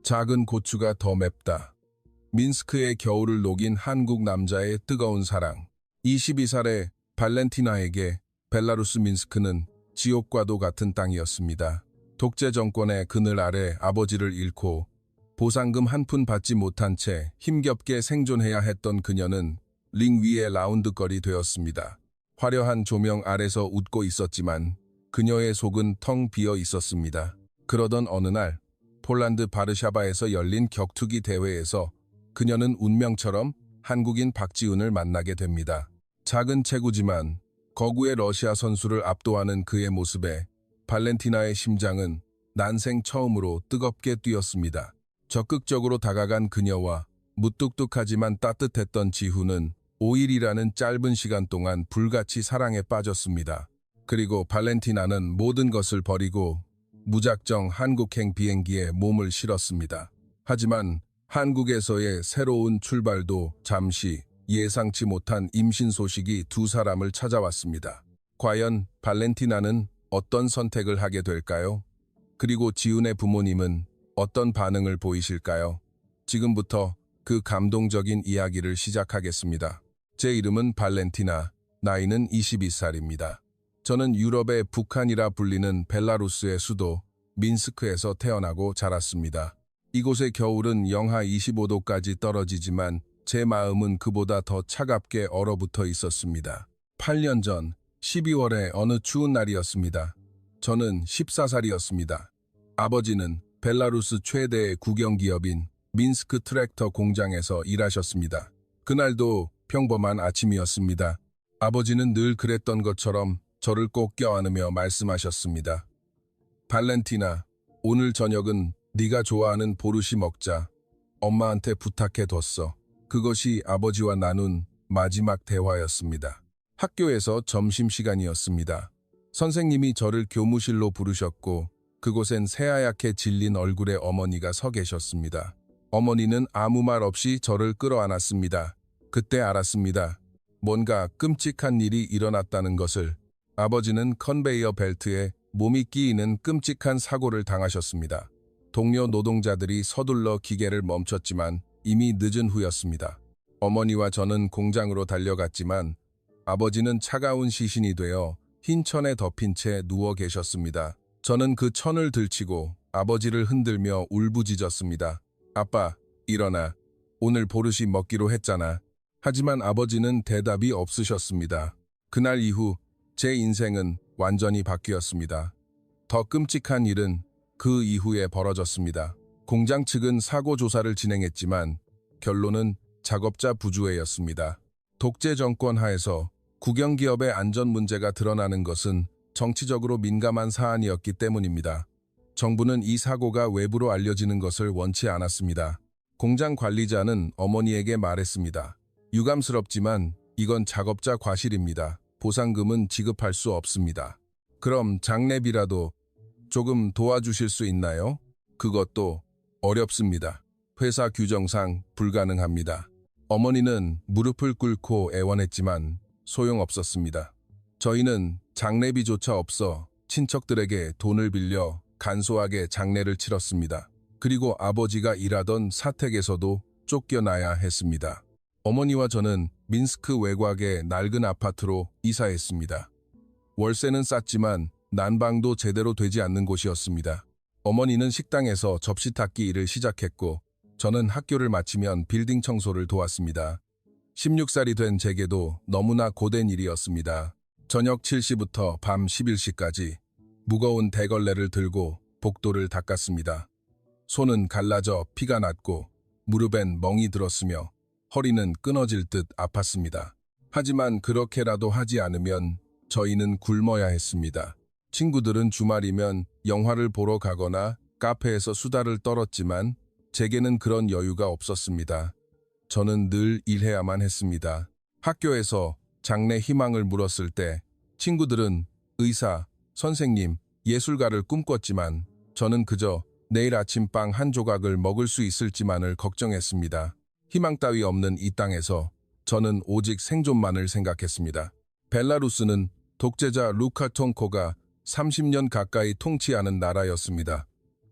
작은 고추가 더 맵다. 민스크의 겨울을 녹인 한국 남자의 뜨거운 사랑. 22살의 발렌티나에게 벨라루스 민스크는 지옥과도 같은 땅이었습니다. 독재 정권의 그늘 아래 아버지를 잃고 보상금 한 푼 받지 못한 채 힘겹게 생존해야 했던 그녀는 링 위의 라운드걸이 되었습니다. 화려한 조명 아래서 웃고 있었지만 그녀의 속은 텅 비어 있었습니다. 그러던 어느 날 폴란드 바르샤바에서 열린 격투기 대회에서 그녀는 운명처럼 한국인 박지훈을 만나게 됩니다. 작은 체구지만 거구의 러시아 선수를 압도하는 그의 모습에 발렌티나의 심장은 난생 처음으로 뜨겁게 뛰었습니다. 적극적으로 다가간 그녀와 무뚝뚝하지만 따뜻했던 지훈은 5일이라는 짧은 시간 동안 불같이 사랑에 빠졌습니다. 그리고 발렌티나는 모든 것을 버리고 무작정 한국행 비행기에 몸을 실었습니다. 하지만 한국에서의 새로운 출발도 잠시 예상치 못한 임신 소식이 두 사람을 찾아왔습니다. 과연 발렌티나는 어떤 선택을 하게 될까요? 그리고 지훈의 부모님은 어떤 반응을 보이실까요? 지금부터 그 감동적인 이야기를 시작하겠습니다. 제 이름은 발렌티나, 나이는 22살입니다. 저는 유럽의 북한이라 불리는 벨라루스의 수도 민스크에서 태어나고 자랐습니다. 이곳의 겨울은 영하 25도까지 떨어지지만 제 마음은 그보다 더 차갑게 얼어붙어 있었습니다. 8년 전 12월의 어느 추운 날이었습니다. 저는 14살이었습니다. 아버지는 벨라루스 최대의 국영기업인 민스크 트랙터 공장에서 일하셨습니다. 그날도 평범한 아침이었습니다. 아버지는 늘 그랬던 것처럼 저를 꼭 껴안으며 말씀하셨습니다. 발렌티나, 오늘 저녁은 네가 좋아하는 보르시 먹자. 엄마한테 부탁해뒀어. 그것이 아버지와 나눈 마지막 대화였습니다. 학교에서 점심시간이었습니다. 선생님이 저를 교무실로 부르셨고 그곳엔 새하얗게 질린 얼굴의 어머니가 서 계셨습니다. 어머니는 아무 말 없이 저를 끌어안았습니다. 그때 알았습니다. 뭔가 끔찍한 일이 일어났다는 것을. 아버지는 컨베이어 벨트에 몸이 끼이는 끔찍한 사고를 당하셨습니다. 동료 노동자들이 서둘러 기계를 멈췄지만 이미 늦은 후였습니다. 어머니와 저는 공장으로 달려갔지만 아버지는 차가운 시신이 되어 흰 천에 덮인 채 누워 계셨습니다. 저는 그 천을 들치고 아버지를 흔들며 울부짖었습니다. 아빠, 일어나. 오늘 보르시 먹기로 했잖아. 하지만 아버지는 대답이 없으셨습니다. 그날 이후 제 인생은 완전히 바뀌었습니다. 더 끔찍한 일은 그 이후에 벌어졌습니다. 공장 측은 사고 조사를 진행했지만 결론은 작업자 부주의였습니다. 독재 정권 하에서 국영기업의 안전 문제가 드러나는 것은 정치적으로 민감한 사안이었기 때문입니다. 정부는 이 사고가 외부로 알려지는 것을 원치 않았습니다. 공장 관리자는 어머니에게 말했습니다. 유감스럽지만 이건 작업자 과실입니다. 보상금은 지급할 수 없습니다. 그럼 장례비라도 조금 도와주실 수 있나요? 그것도 어렵습니다. 회사 규정상 불가능합니다. 어머니는 무릎을 꿇고 애원했지만 소용없었습니다. 저희는 장례비조차 없어 친척들에게 돈을 빌려 간소하게 장례를 치렀습니다. 그리고 아버지가 일하던 사택에서도 쫓겨나야 했습니다. 어머니와 저는 민스크 외곽의 낡은 아파트로 이사했습니다. 월세는 쌌지만 난방도 제대로 되지 않는 곳이었습니다. 어머니는 식당에서 접시 닦기 일을 시작했고 저는 학교를 마치면 빌딩 청소를 도왔습니다. 16살이 된 제게도 너무나 고된 일이었습니다. 저녁 7시부터 밤 11시까지 무거운 대걸레를 들고 복도를 닦았습니다. 손은 갈라져 피가 났고 무릎엔 멍이 들었으며 허리는 끊어질 듯 아팠습니다. 하지만 그렇게라도 하지 않으면 저희는 굶어야 했습니다. 친구들은 주말이면 영화를 보러 가거나 카페에서 수다를 떨었지만 제게는 그런 여유가 없었습니다. 저는 늘 일해야만 했습니다. 학교에서 장래 희망을 물었을 때 친구들은 의사, 선생님, 예술가를 꿈꿨지만 저는 그저 내일 아침빵 한 조각을 먹을 수 있을지만을 걱정했습니다. 희망 따위 없는 이 땅에서 저는 오직 생존만을 생각했습니다. 벨라루스는 독재자 루카통코가 30년 가까이 통치하는 나라였습니다.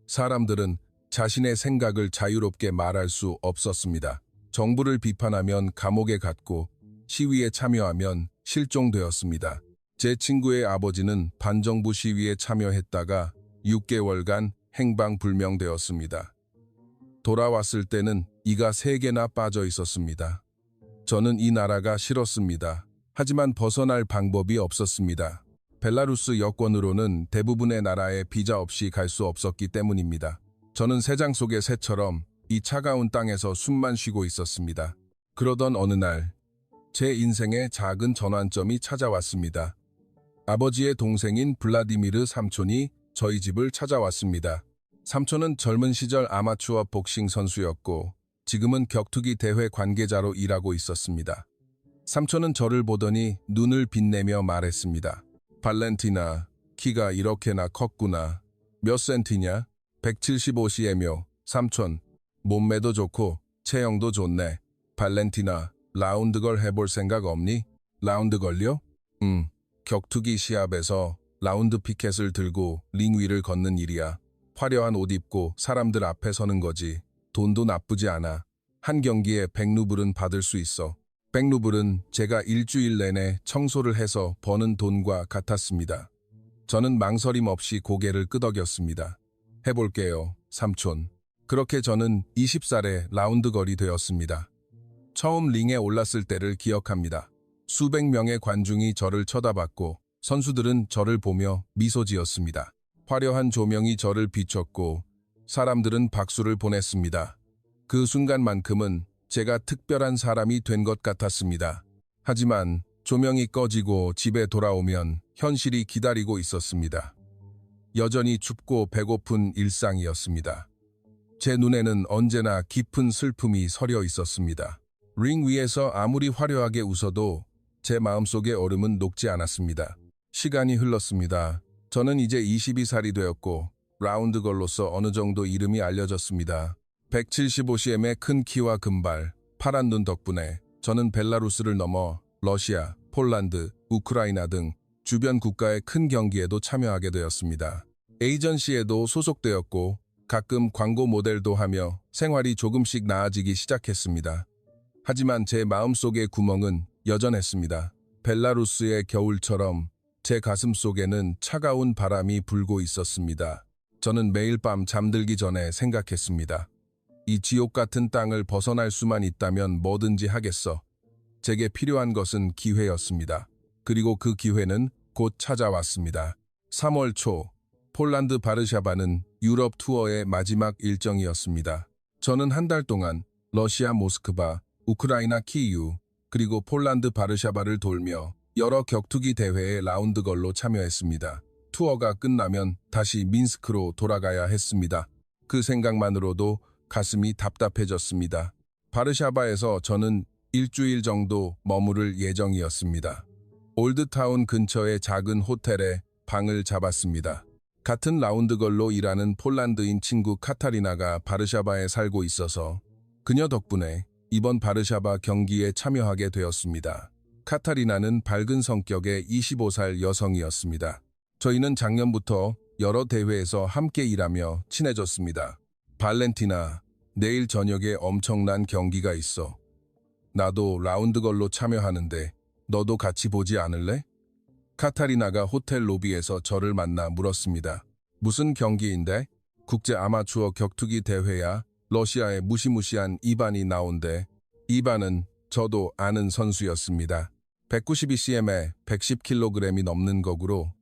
사람들은 자신의 생각을 자유롭게 말할 수 없었습니다. 정부를 비판하면 감옥에 갔고 시위에 참여하면 실종되었습니다. 제 친구의 아버지는 반정부 시위에 참여했다가 6개월간 행방불명되었습니다. 돌아왔을 때는 이가 3개나 빠져 있었습니다. 저는 이 나라가 싫었습니다. 하지만 벗어날 방법이 없었습니다. 벨라루스 여권으로는 대부분의 나라에 비자 없이 갈 수 없었기 때문입니다. 저는 새장 속의 새처럼 이 차가운 땅에서 숨만 쉬고 있었습니다. 그러던 어느 날, 제 인생의 작은 전환점이 찾아왔습니다. 아버지의 동생인 블라디미르 삼촌이 저희 집을 찾아왔습니다. 삼촌은 젊은 시절 아마추어 복싱 선수였고 지금은 격투기 대회 관계자로 일하고 있었습니다. 삼촌은 저를 보더니 눈을 빛내며 말했습니다. 발렌티나, 키가 이렇게나 컸구나. 몇 센티냐? 175cm이요. 삼촌, 몸매도 좋고 체형도 좋네. 발렌티나, 라운드걸 해볼 생각 없니? 라운드걸요? 격투기 시합에서 라운드 피켓을 들고 링 위를 걷는 일이야. 화려한 옷 입고 사람들 앞에 서는 거지. 돈도 나쁘지 않아. 한 경기에 100루블은 받을 수 있어. 100루블은 제가 일주일 내내 청소를 해서 버는 돈과 같았습니다. 저는 망설임 없이 고개를 끄덕였습니다. 해볼게요, 삼촌. 그렇게 저는 20살에 라운드걸이 되었습니다. 처음 링에 올랐을 때를 기억합니다. 수백 명의 관중이 저를 쳐다봤고 선수들은 저를 보며 미소 지었습니다. 화려한 조명이 저를 비췄고 사람들은 박수를 보냈습니다. 그 순간만큼은 제가 특별한 사람이 된 것 같았습니다. 하지만 조명이 꺼지고 집에 돌아오면 현실이 기다리고 있었습니다. 여전히 춥고 배고픈 일상이었습니다. 제 눈에는 언제나 깊은 슬픔이 서려 있었습니다. 링 위에서 아무리 화려하게 웃어도 제 마음속의 얼음은 녹지 않았습니다. 시간이 흘렀습니다. 저는 이제 22살이 되었고 라운드걸로서 어느 정도 이름이 알려졌습니다. 175cm의 큰 키와 금발, 파란 눈 덕분에 저는 벨라루스를 넘어 러시아, 폴란드, 우크라이나 등 주변 국가의 큰 경기에도 참여하게 되었습니다. 에이전시에도 소속되었고 가끔 광고 모델도 하며 생활이 조금씩 나아지기 시작했습니다. 하지만 제 마음속의 구멍은 여전했습니다. 벨라루스의 겨울처럼 제 가슴 속에는 차가운 바람이 불고 있었습니다. 저는 매일 밤 잠들기 전에 생각했습니다. 이 지옥 같은 땅을 벗어날 수만 있다면 뭐든지 하겠어. 제게 필요한 것은 기회였습니다. 그리고 그 기회는 곧 찾아왔습니다. 3월 초, 폴란드 바르샤바는 유럽 투어의 마지막 일정이었습니다. 저는 한 달 동안 러시아 모스크바, 우크라이나 키이우, 그리고 폴란드 바르샤바를 돌며 여러 격투기 대회에 라운드걸로 참여했습니다. 투어가 끝나면 다시 민스크로 돌아가야 했습니다. 그 생각만으로도 가슴이 답답해졌습니다. 바르샤바에서 저는 일주일 정도 머무를 예정이었습니다. 올드타운 근처의 작은 호텔에 방을 잡았습니다. 같은 라운드걸로 일하는 폴란드인 친구 카타리나가 바르샤바에 살고 있어서 그녀 덕분에 이번 바르샤바 경기에 참여하게 되었습니다. 카타리나는 밝은 성격의 25살 여성이었습니다. 저희는 작년부터 여러 대회에서 함께 일하며 친해졌습니다. 발렌티나, 내일 저녁에 엄청난 경기가 있어. 나도 라운드걸로 참여하는데 너도 같이 보지 않을래? 카타리나가 호텔 로비에서 저를 만나 물었습니다. 무슨 경기인데? 국제 아마추어 격투기 대회야. 러시아의 무시무시한 이반이 나온대. 이반은 저도 아는 선수였습니다. 192cm에 110kg이 넘는 거구로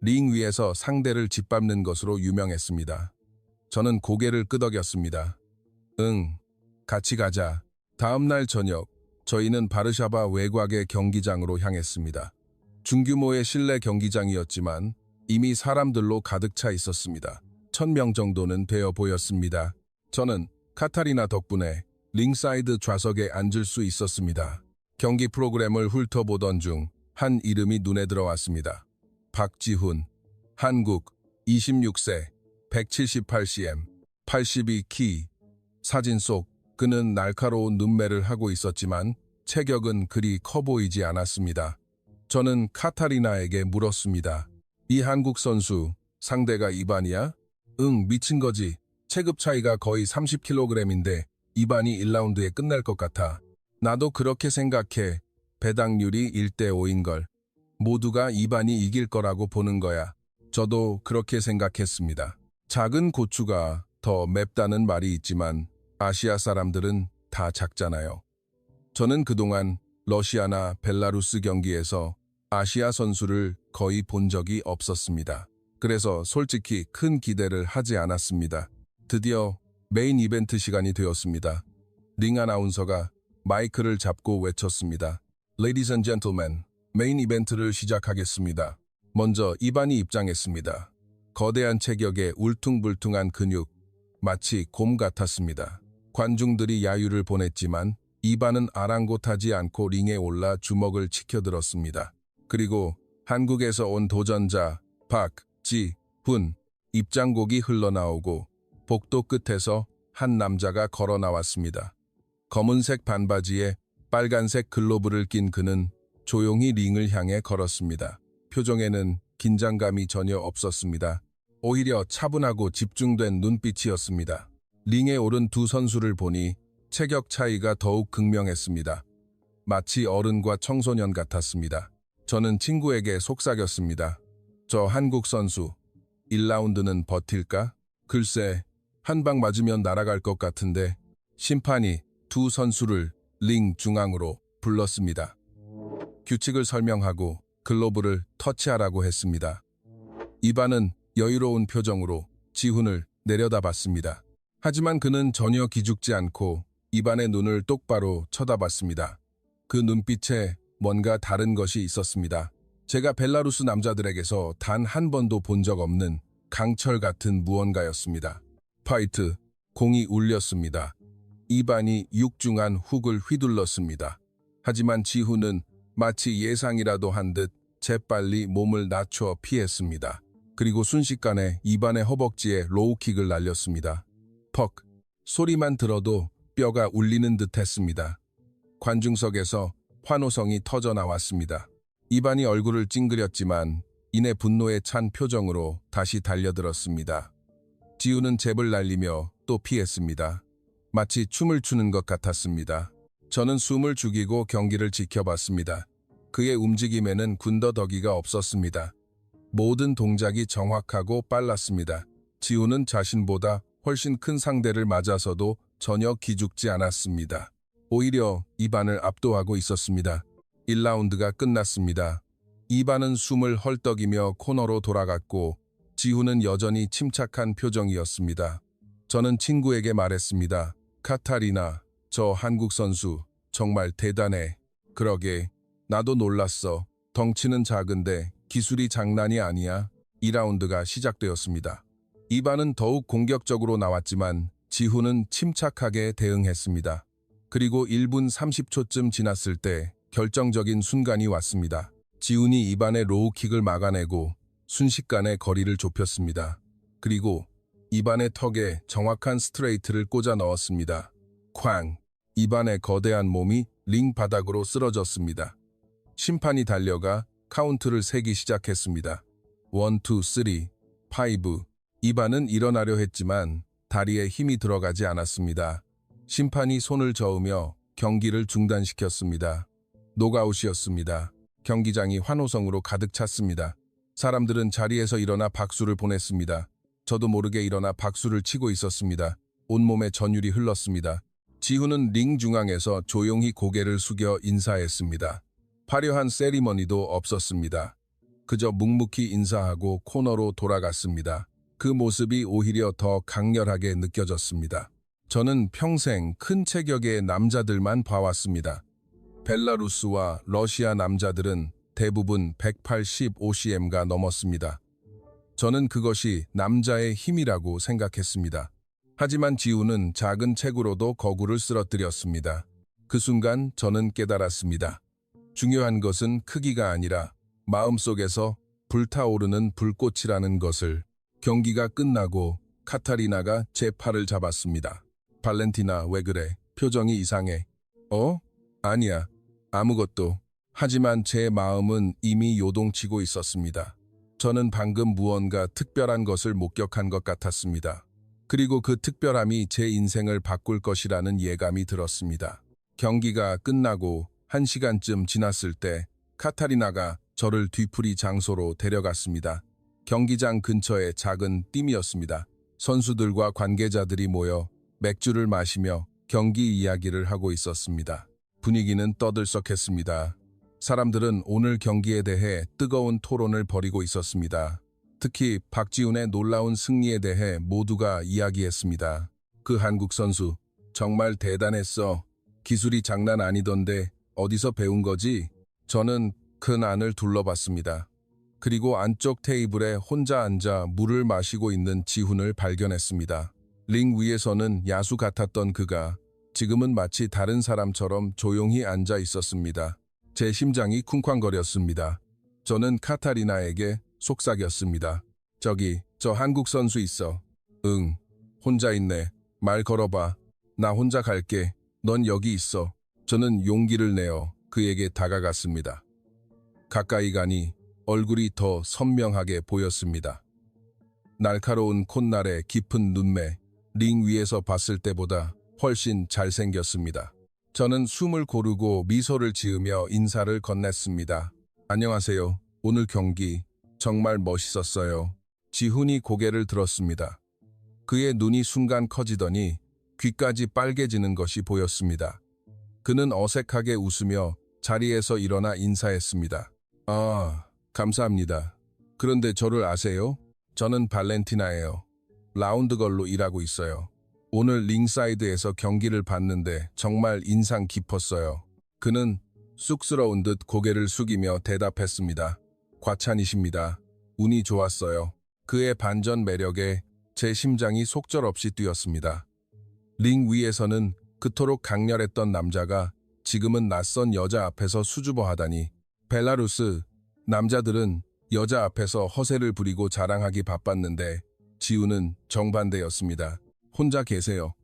링 위에서 상대를 짓밟는 것으로 유명했습니다. 저는 고개를 끄덕였습니다. 응, 같이 가자. 다음 날 저녁, 저희는 바르샤바 외곽의 경기장으로 향했습니다. 중규모의 실내 경기장이었지만 이미 사람들로 가득 차 있었습니다. 1000명 정도는 되어 보였습니다. 저는 카타리나 덕분에 링사이드 좌석에 앉을 수 있었습니다. 경기 프로그램을 훑어보던 중 한 이름이 눈에 들어왔습니다. 박지훈, 한국, 26세, 178cm, 82키. 사진 속 그는 날카로운 눈매를 하고 있었지만 체격은 그리 커 보이지 않았습니다. 저는 카타리나에게 물었습니다. 이 한국 선수, 상대가 이반이야? 응, 미친 거지. 체급 차이가 거의 30kg인데 이반이 1라운드에 끝날 것 같아. 나도 그렇게 생각해. 배당률이 1대5인걸. 모두가 이반이 이길 거라고 보는 거야. 저도 그렇게 생각했습니다. 작은 고추가 더 맵다는 말이 있지만 아시아 사람들은 다 작잖아요. 저는 그동안 러시아나 벨라루스 경기에서 아시아 선수를 거의 본 적이 없었습니다. 그래서 솔직히 큰 기대를 하지 않았습니다. 드디어 메인 이벤트 시간이 되었습니다. 링 아나운서가 마이크를 잡고 외쳤습니다. Ladies and gentlemen, 메인 이벤트를 시작하겠습니다. 먼저 이반이 입장했습니다. 거대한 체격에 울퉁불퉁한 근육, 마치 곰 같았습니다. 관중들이 야유를 보냈지만 이반은 아랑곳하지 않고 링에 올라 주먹을 치켜들었습니다. 그리고 한국에서 온 도전자 박지훈 입장곡이 흘러나오고 복도 끝에서 한 남자가 걸어 나왔습니다. 검은색 반바지에 빨간색 글로브를 낀 그는 조용히 링을 향해 걸었습니다. 표정에는 긴장감이 전혀 없었습니다. 오히려 차분하고 집중된 눈빛이었습니다. 링에 오른 두 선수를 보니 체격 차이가 더욱 극명했습니다. 마치 어른과 청소년 같았습니다. 저는 친구에게 속삭였습니다. 저 한국 선수 1라운드는 버틸까? 글쎄, 한 방 맞으면 날아갈 것 같은데. 심판이 두 선수를 링 중앙으로 불렀습니다. 규칙을 설명하고 글로브를 터치하라고 했습니다. 이반은 여유로운 표정으로 지훈을 내려다봤습니다. 하지만 그는 전혀 기죽지 않고 이반의 눈을 똑바로 쳐다봤습니다. 그 눈빛에 뭔가 다른 것이 있었습니다. 제가 벨라루스 남자들에게서 단 한 번도 본 적 없는 강철 같은 무언가였습니다. 파이트, 공이 울렸습니다. 이반이 육중한 훅을 휘둘렀습니다. 하지만 지훈은 마치 예상이라도 한 듯 재빨리 몸을 낮춰 피했습니다. 그리고 순식간에 이반의 허벅지에 로우킥을 날렸습니다. 퍽! 소리만 들어도 뼈가 울리는 듯 했습니다. 관중석에서 환호성이 터져 나왔습니다. 이반이 얼굴을 찡그렸지만 이내 분노에 찬 표정으로 다시 달려들었습니다. 지훈은 잽을 날리며 또 피했습니다. 마치 춤을 추는 것 같았습니다. 저는 숨을 죽이고 경기를 지켜봤습니다. 그의 움직임에는 군더더기가 없었습니다. 모든 동작이 정확하고 빨랐습니다. 지훈은 자신보다 훨씬 큰 상대를 맞아서도 전혀 기죽지 않았습니다. 오히려 이반을 압도하고 있었습니다. 1라운드가 끝났습니다. 이반은 숨을 헐떡이며 코너로 돌아갔고 지훈은 여전히 침착한 표정이었습니다. 저는 친구에게 말했습니다. 카타리나, 저 한국 선수 정말 대단해. 그러게, 나도 놀랐어. 덩치는 작은데 기술이 장난이 아니야. 2라운드가 시작되었습니다. 이반은 더욱 공격적으로 나왔지만 지훈은 침착하게 대응했습니다. 그리고 1분 30초쯤 지났을 때 결정적인 순간이 왔습니다. 지훈이 이반의 로우킥을 막아내고 순식간에 거리를 좁혔습니다. 그리고 이반의 턱에 정확한 스트레이트를 꽂아 넣었습니다. 쾅! 이반의 거대한 몸이 링 바닥으로 쓰러졌습니다. 심판이 달려가 카운트를 세기 시작했습니다. 1, 2, 3, 5. 이반은 일어나려 했지만 다리에 힘이 들어가지 않았습니다. 심판이 손을 저으며 경기를 중단시켰습니다. 노가웃이었습니다. 경기장이 환호성으로 가득 찼습니다. 사람들은 자리에서 일어나 박수를 보냈습니다. 저도 모르게 일어나 박수를 치고 있었습니다. 온몸에 전율이 흘렀습니다. 지훈은 링 중앙에서 조용히 고개를 숙여 인사했습니다. 화려한 세리머니도 없었습니다. 그저 묵묵히 인사하고 코너로 돌아갔습니다. 그 모습이 오히려 더 강렬하게 느껴졌습니다. 저는 평생 큰 체격의 남자들만 봐왔습니다. 벨라루스와 러시아 남자들은 대부분 185cm가 넘었습니다. 저는 그것이 남자의 힘이라고 생각했습니다. 하지만 지훈은 작은 체구로도 거구를 쓰러뜨렸습니다. 그 순간 저는 깨달았습니다. 중요한 것은 크기가 아니라 마음속에서 불타오르는 불꽃이라는 것을. 경기가 끝나고 카타리나가 제 팔을 잡았습니다. 발렌티나, 왜 그래? 표정이 이상해. 아니야. 아무것도. 하지만 제 마음은 이미 요동치고 있었습니다. 저는 방금 무언가 특별한 것을 목격한 것 같았습니다. 그리고 그 특별함이 제 인생을 바꿀 것이라는 예감이 들었습니다. 경기가 끝나고 1시간쯤 지났을 때 카타리나가 저를 뒤풀이 장소로 데려갔습니다. 경기장 근처의 작은 띠이었습니다. 선수들과 관계자들이 모여 맥주를 마시며 경기 이야기를 하고 있었습니다. 분위기는 떠들썩했습니다. 사람들은 오늘 경기에 대해 뜨거운 토론을 벌이고 있었습니다. 특히 박지훈의 놀라운 승리에 대해 모두가 이야기했습니다. 그 한국 선수 정말 대단했어. 기술이 장난 아니던데 어디서 배운 거지? 저는 큰 안을 둘러봤습니다. 그리고 안쪽 테이블에 혼자 앉아 물을 마시고 있는 지훈을 발견했습니다. 링 위에서는 야수 같았던 그가 지금은 마치 다른 사람처럼 조용히 앉아 있었습니다. 제 심장이 쿵쾅거렸습니다. 저는 카타리나에게 속삭였습니다. 저기, 저 한국 선수 있어. 응, 혼자 있네. 말 걸어봐. 나 혼자 갈게. 넌 여기 있어. 저는 용기를 내어 그에게 다가갔습니다. 가까이 가니 얼굴이 더 선명하게 보였습니다. 날카로운 콧날에 깊은 눈매, 링 위에서 봤을 때보다 훨씬 잘생겼습니다. 저는 숨을 고르고 미소를 지으며 인사를 건넸습니다. 안녕하세요. 오늘 경기 정말 멋있었어요. 지훈이 고개를 들었습니다. 그의 눈이 순간 커지더니 귀까지 빨개지는 것이 보였습니다. 그는 어색하게 웃으며 자리에서 일어나 인사했습니다. 아, 감사합니다. 그런데 저를 아세요? 저는 발렌티나예요. 라운드걸로 일하고 있어요. 오늘 링사이드에서 경기를 봤는데 정말 인상 깊었어요. 그는 쑥스러운 듯 고개를 숙이며 대답했습니다. 과찬이십니다. 운이 좋았어요. 그의 반전 매력에 제 심장이 속절없이 뛰었습니다. 링 위에서는 그토록 강렬했던 남자가 지금은 낯선 여자 앞에서 수줍어하다니. 벨라루스 남자들은 여자 앞에서 허세를 부리고 자랑하기 바빴는데 지훈은 정반대였습니다. 혼자 계세요.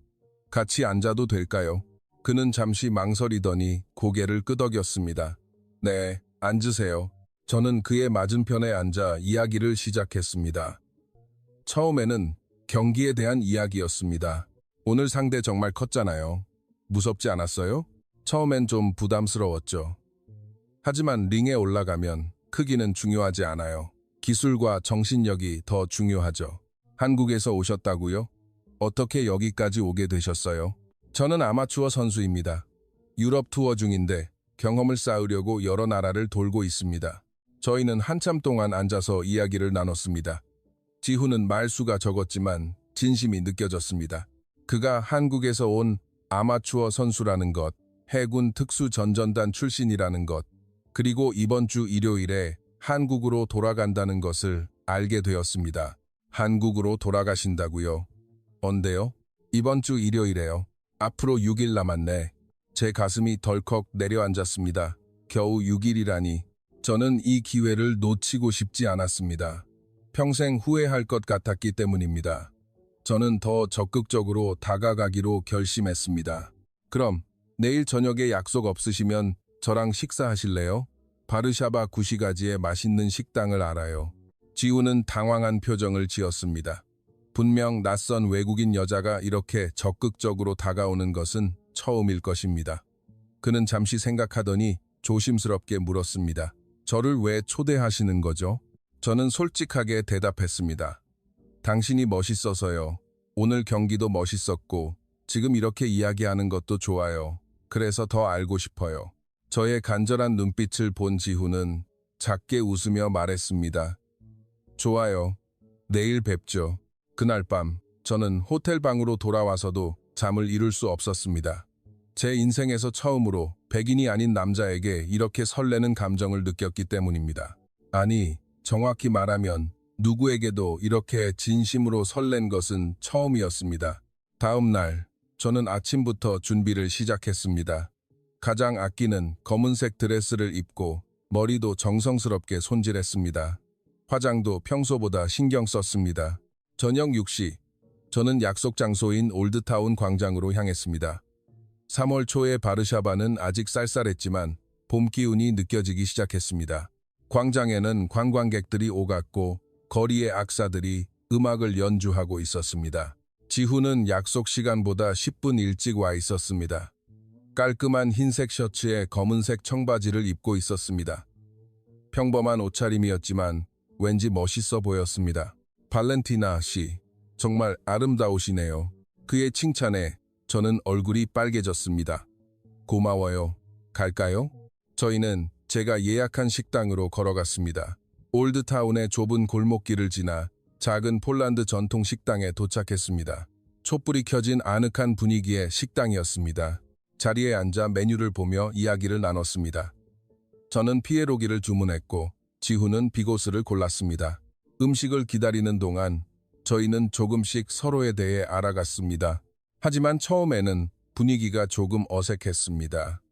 같이 앉아도 될까요? 그는 잠시 망설이더니 고개를 끄덕였습니다. 네, 앉으세요. 저는 그의 맞은편에 앉아 이야기를 시작했습니다. 처음에는 경기에 대한 이야기였습니다. 오늘 상대 정말 컸잖아요. 무섭지 않았어요? 처음엔 좀 부담스러웠죠. 하지만 링에 올라가면 크기는 중요하지 않아요. 기술과 정신력이 더 중요하죠. 한국에서 오셨다고요? 어떻게 여기까지 오게 되셨어요? 저는 아마추어 선수입니다. 유럽 투어 중인데 경험을 쌓으려고 여러 나라를 돌고 있습니다. 저희는 한참 동안 앉아서 이야기를 나눴습니다. 지훈은 말수가 적었지만 진심이 느껴졌습니다. 그가 한국에서 온 아마추어 선수라는 것, 해군 특수전전단 출신이라는 것, 그리고 이번 주 일요일에 한국으로 돌아간다는 것을 알게 되었습니다. 한국으로 돌아가신다고요? 언제요? 이번 주 일요일에요. 앞으로 6일 남았네. 제 가슴이 덜컥 내려앉았습니다. 겨우 6일이라니. 저는 이 기회를 놓치고 싶지 않았습니다. 평생 후회할 것 같았기 때문입니다. 저는 더 적극적으로 다가가기로 결심했습니다. 그럼 내일 저녁에 약속 없으시면 저랑 식사하실래요? 바르샤바 구시가지의 맛있는 식당을 알아요. 지훈은 당황한 표정을 지었습니다. 분명 낯선 외국인 여자가 이렇게 적극적으로 다가오는 것은 처음일 것입니다. 그는 잠시 생각하더니 조심스럽게 물었습니다. 저를 왜 초대하시는 거죠? 저는 솔직하게 대답했습니다. 당신이 멋있어서요. 오늘 경기도 멋있었고 지금 이렇게 이야기하는 것도 좋아요. 그래서 더 알고 싶어요. 저의 간절한 눈빛을 본 지훈은 작게 웃으며 말했습니다. 좋아요. 내일 뵙죠. 그날 밤 저는 호텔 방으로 돌아와서도 잠을 이룰 수 없었습니다. 제 인생에서 처음으로 백인이 아닌 남자에게 이렇게 설레는 감정을 느꼈기 때문입니다. 아니, 정확히 말하면 누구에게도 이렇게 진심으로 설렌 것은 처음이었습니다. 다음 날, 저는 아침부터 준비를 시작했습니다. 가장 아끼는 검은색 드레스를 입고 머리도 정성스럽게 손질했습니다. 화장도 평소보다 신경 썼습니다. 저녁 6시, 저는 약속 장소인 올드타운 광장으로 향했습니다. 3월 초의 바르샤바는 아직 쌀쌀했지만 봄 기운이 느껴지기 시작했습니다. 광장에는 관광객들이 오갔고 거리의 악사들이 음악을 연주하고 있었습니다. 지훈은 약속 시간보다 10분 일찍 와 있었습니다. 깔끔한 흰색 셔츠에 검은색 청바지를 입고 있었습니다. 평범한 옷차림이었지만 왠지 멋있어 보였습니다. 발렌티나 씨, 정말 아름다우시네요. 그의 칭찬에 저는 얼굴이 빨개졌습니다. 고마워요. 갈까요? 저희는 제가 예약한 식당으로 걸어갔습니다. 올드타운의 좁은 골목길을 지나 작은 폴란드 전통 식당에 도착했습니다. 촛불이 켜진 아늑한 분위기의 식당이었습니다. 자리에 앉아 메뉴를 보며 이야기를 나눴습니다. 저는 피에로기를 주문했고 지훈은 비고스를 골랐습니다. 음식을 기다리는 동안 저희는 조금씩 서로에 대해 알아갔습니다. 하지만 처음에는 분위기가 조금 어색했습니다.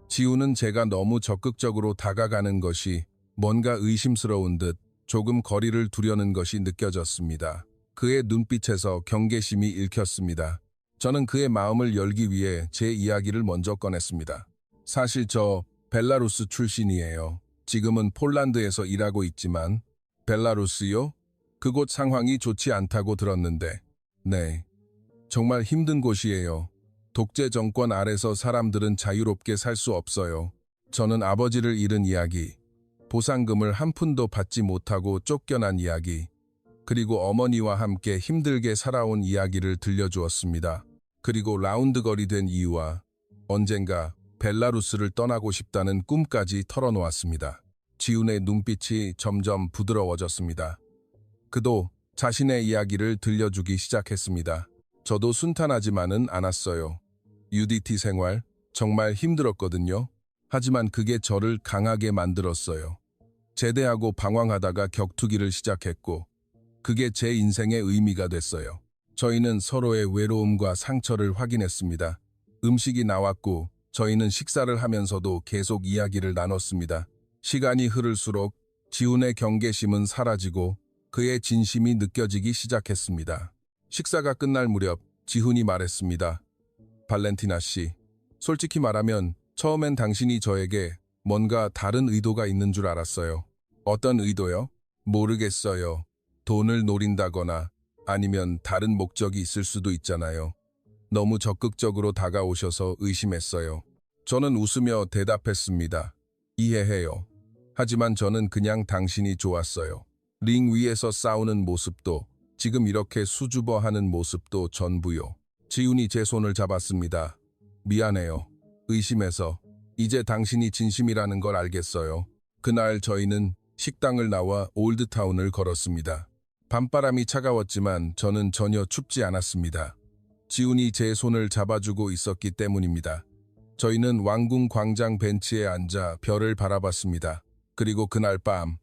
지훈은 제가 너무 적극적으로 다가가는 것이 뭔가 의심스러운 듯 조금 거리를 두려는 것이 느껴졌습니다. 그의 눈빛에서 경계심이 읽혔습니다. 저는 그의 마음을 열기 위해 제 이야기를 먼저 꺼냈습니다. 사실 저 벨라루스 출신이에요. 지금은 폴란드에서 일하고 있지만 벨라루스요? 그곳 상황이 좋지 않다고 들었는데 네, 정말 힘든 곳이에요. 독재 정권 아래서 사람들은 자유롭게 살 수 없어요. 저는 아버지를 잃은 이야기, 보상금을 한 푼도 받지 못하고 쫓겨난 이야기, 그리고 어머니와 함께 힘들게 살아온 이야기를 들려주었습니다. 그리고 라운드걸이 된 이유와 언젠가 벨라루스를 떠나고 싶다는 꿈까지 털어놓았습니다. 지훈의 눈빛이 점점 부드러워졌습니다. 그도 자신의 이야기를 들려주기 시작했습니다. 저도 순탄하지만은 않았어요. UDT 생활 정말 힘들었거든요. 하지만 그게 저를 강하게 만들었어요. 제대하고 방황하다가 격투기를 시작했고 그게 제 인생의 의미가 됐어요. 저희는 서로의 외로움과 상처를 확인했습니다. 음식이 나왔고 저희는 식사를 하면서도 계속 이야기를 나눴습니다. 시간이 흐를수록 지훈의 경계심은 사라지고 그의 진심이 느껴지기 시작했습니다. 식사가 끝날 무렵 지훈이 말했습니다. 발렌티나 씨, 솔직히 말하면 처음엔 당신이 저에게 뭔가 다른 의도가 있는 줄 알았어요. 어떤 의도요? 모르겠어요. 돈을 노린다거나 아니면 다른 목적이 있을 수도 있잖아요. 너무 적극적으로 다가오셔서 의심했어요. 저는 웃으며 대답했습니다. 이해해요. 하지만 저는 그냥 당신이 좋았어요. 링 위에서 싸우는 모습도 지금 이렇게 수줍어하는 모습도 전부요. 지훈이 제 손을 잡았습니다. 미안해요. 의심해서. 이제 당신이 진심이라는 걸 알겠어요. 그날 저희는 식당을 나와 올드타운을 걸었습니다. 밤바람이 차가웠지만 저는 전혀 춥지 않았습니다. 지훈이 제 손을 잡아주고 있었기 때문입니다. 저희는 왕궁 광장 벤치에 앉아 별을 바라봤습니다. 그리고 그날 밤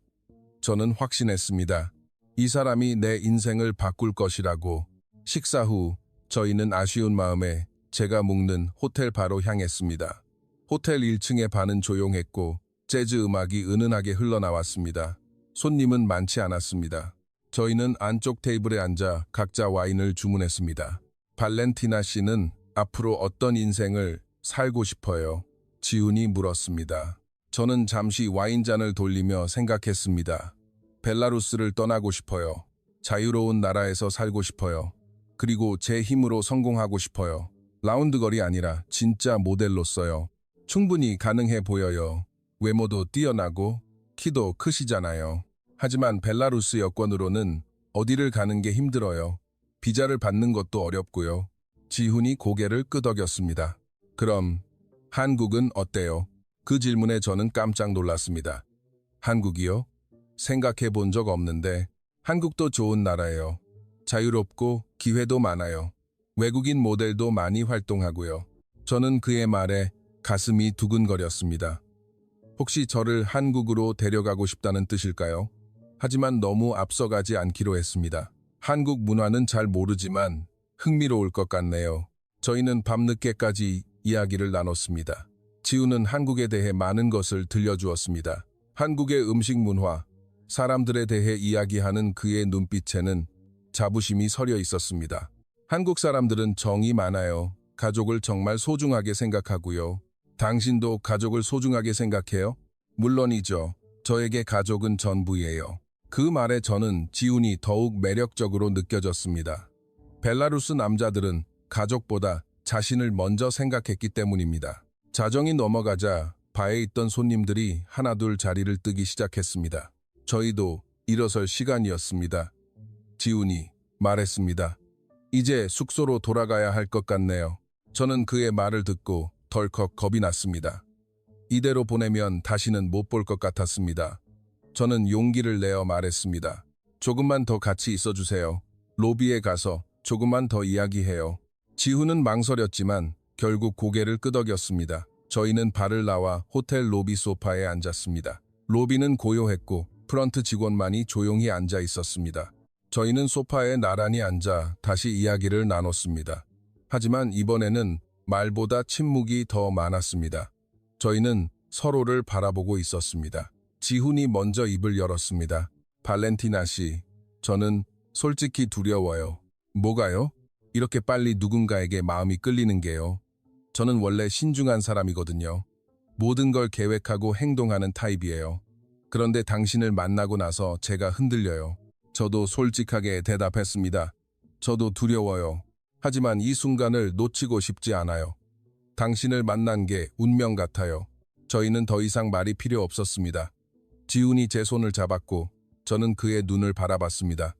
저는 확신했습니다. 이 사람이 내 인생을 바꿀 것이라고. 식사 후 저희는 아쉬운 마음에 제가 묵는 호텔 바로 향했습니다. 호텔 1층의 반은 조용했고 재즈 음악이 은은하게 흘러나왔습니다. 손님은 많지 않았습니다. 저희는 안쪽 테이블에 앉아 각자 와인을 주문했습니다. 발렌티나 씨는 앞으로 어떤 인생을 살고 싶어요? 지훈이 물었습니다. 저는 잠시 와인잔을 돌리며 생각했습니다. 벨라루스를 떠나고 싶어요. 자유로운 나라에서 살고 싶어요. 그리고 제 힘으로 성공하고 싶어요. 라운드걸이 아니라 진짜 모델로서요. 충분히 가능해 보여요. 외모도 뛰어나고 키도 크시잖아요. 하지만 벨라루스 여권으로는 어디를 가는 게 힘들어요. 비자를 받는 것도 어렵고요. 지훈이 고개를 끄덕였습니다. 그럼 한국은 어때요? 그 질문에 저는 깜짝 놀랐습니다. 한국이요? 생각해 본 적 없는데 한국도 좋은 나라예요. 자유롭고 기회도 많아요. 외국인 모델도 많이 활동하고요. 저는 그의 말에 가슴이 두근거렸습니다. 혹시 저를 한국으로 데려가고 싶다는 뜻일까요? 하지만 너무 앞서가지 않기로 했습니다. 한국 문화는 잘 모르지만 흥미로울 것 같네요. 저희는 밤늦게까지 이야기를 나눴습니다. 지훈은 한국에 대해 많은 것을 들려주었습니다. 한국의 음식 문화, 사람들에 대해 이야기하는 그의 눈빛에는 자부심이 서려 있었습니다. 한국 사람들은 정이 많아요. 가족을 정말 소중하게 생각하고요. 당신도 가족을 소중하게 생각해요? 물론이죠. 저에게 가족은 전부예요. 그 말에 저는 지훈이 더욱 매력적으로 느껴졌습니다. 벨라루스 남자들은 가족보다 자신을 먼저 생각했기 때문입니다. 자정이 넘어가자 바에 있던 손님들이 하나둘 자리를 뜨기 시작했습니다. 저희도 일어설 시간이었습니다. 지훈이 말했습니다. 이제 숙소로 돌아가야 할 것 같네요. 저는 그의 말을 듣고 덜컥 겁이 났습니다. 이대로 보내면 다시는 못 볼 것 같았습니다. 저는 용기를 내어 말했습니다. 조금만 더 같이 있어주세요. 로비에 가서 조금만 더 이야기해요. 지훈은 망설였지만 결국 고개를 끄덕였습니다. 저희는 발을 나와 호텔 로비 소파에 앉았습니다. 로비는 고요했고 프런트 직원만이 조용히 앉아 있었습니다. 저희는 소파에 나란히 앉아 다시 이야기를 나눴습니다. 하지만 이번에는 말보다 침묵이 더 많았습니다. 저희는 서로를 바라보고 있었습니다. 지훈이 먼저 입을 열었습니다. 발렌티나 씨, 저는 솔직히 두려워요. 뭐가요? 이렇게 빨리 누군가에게 마음이 끌리는 게요. 저는 원래 신중한 사람이거든요. 모든 걸 계획하고 행동하는 타입이에요. 그런데 당신을 만나고 나서 제가 흔들려요. 저도 솔직하게 대답했습니다. 저도 두려워요. 하지만 이 순간을 놓치고 싶지 않아요. 당신을 만난 게 운명 같아요. 저희는 더 이상 말이 필요 없었습니다. 지훈이 제 손을 잡았고 저는 그의 눈을 바라봤습니다.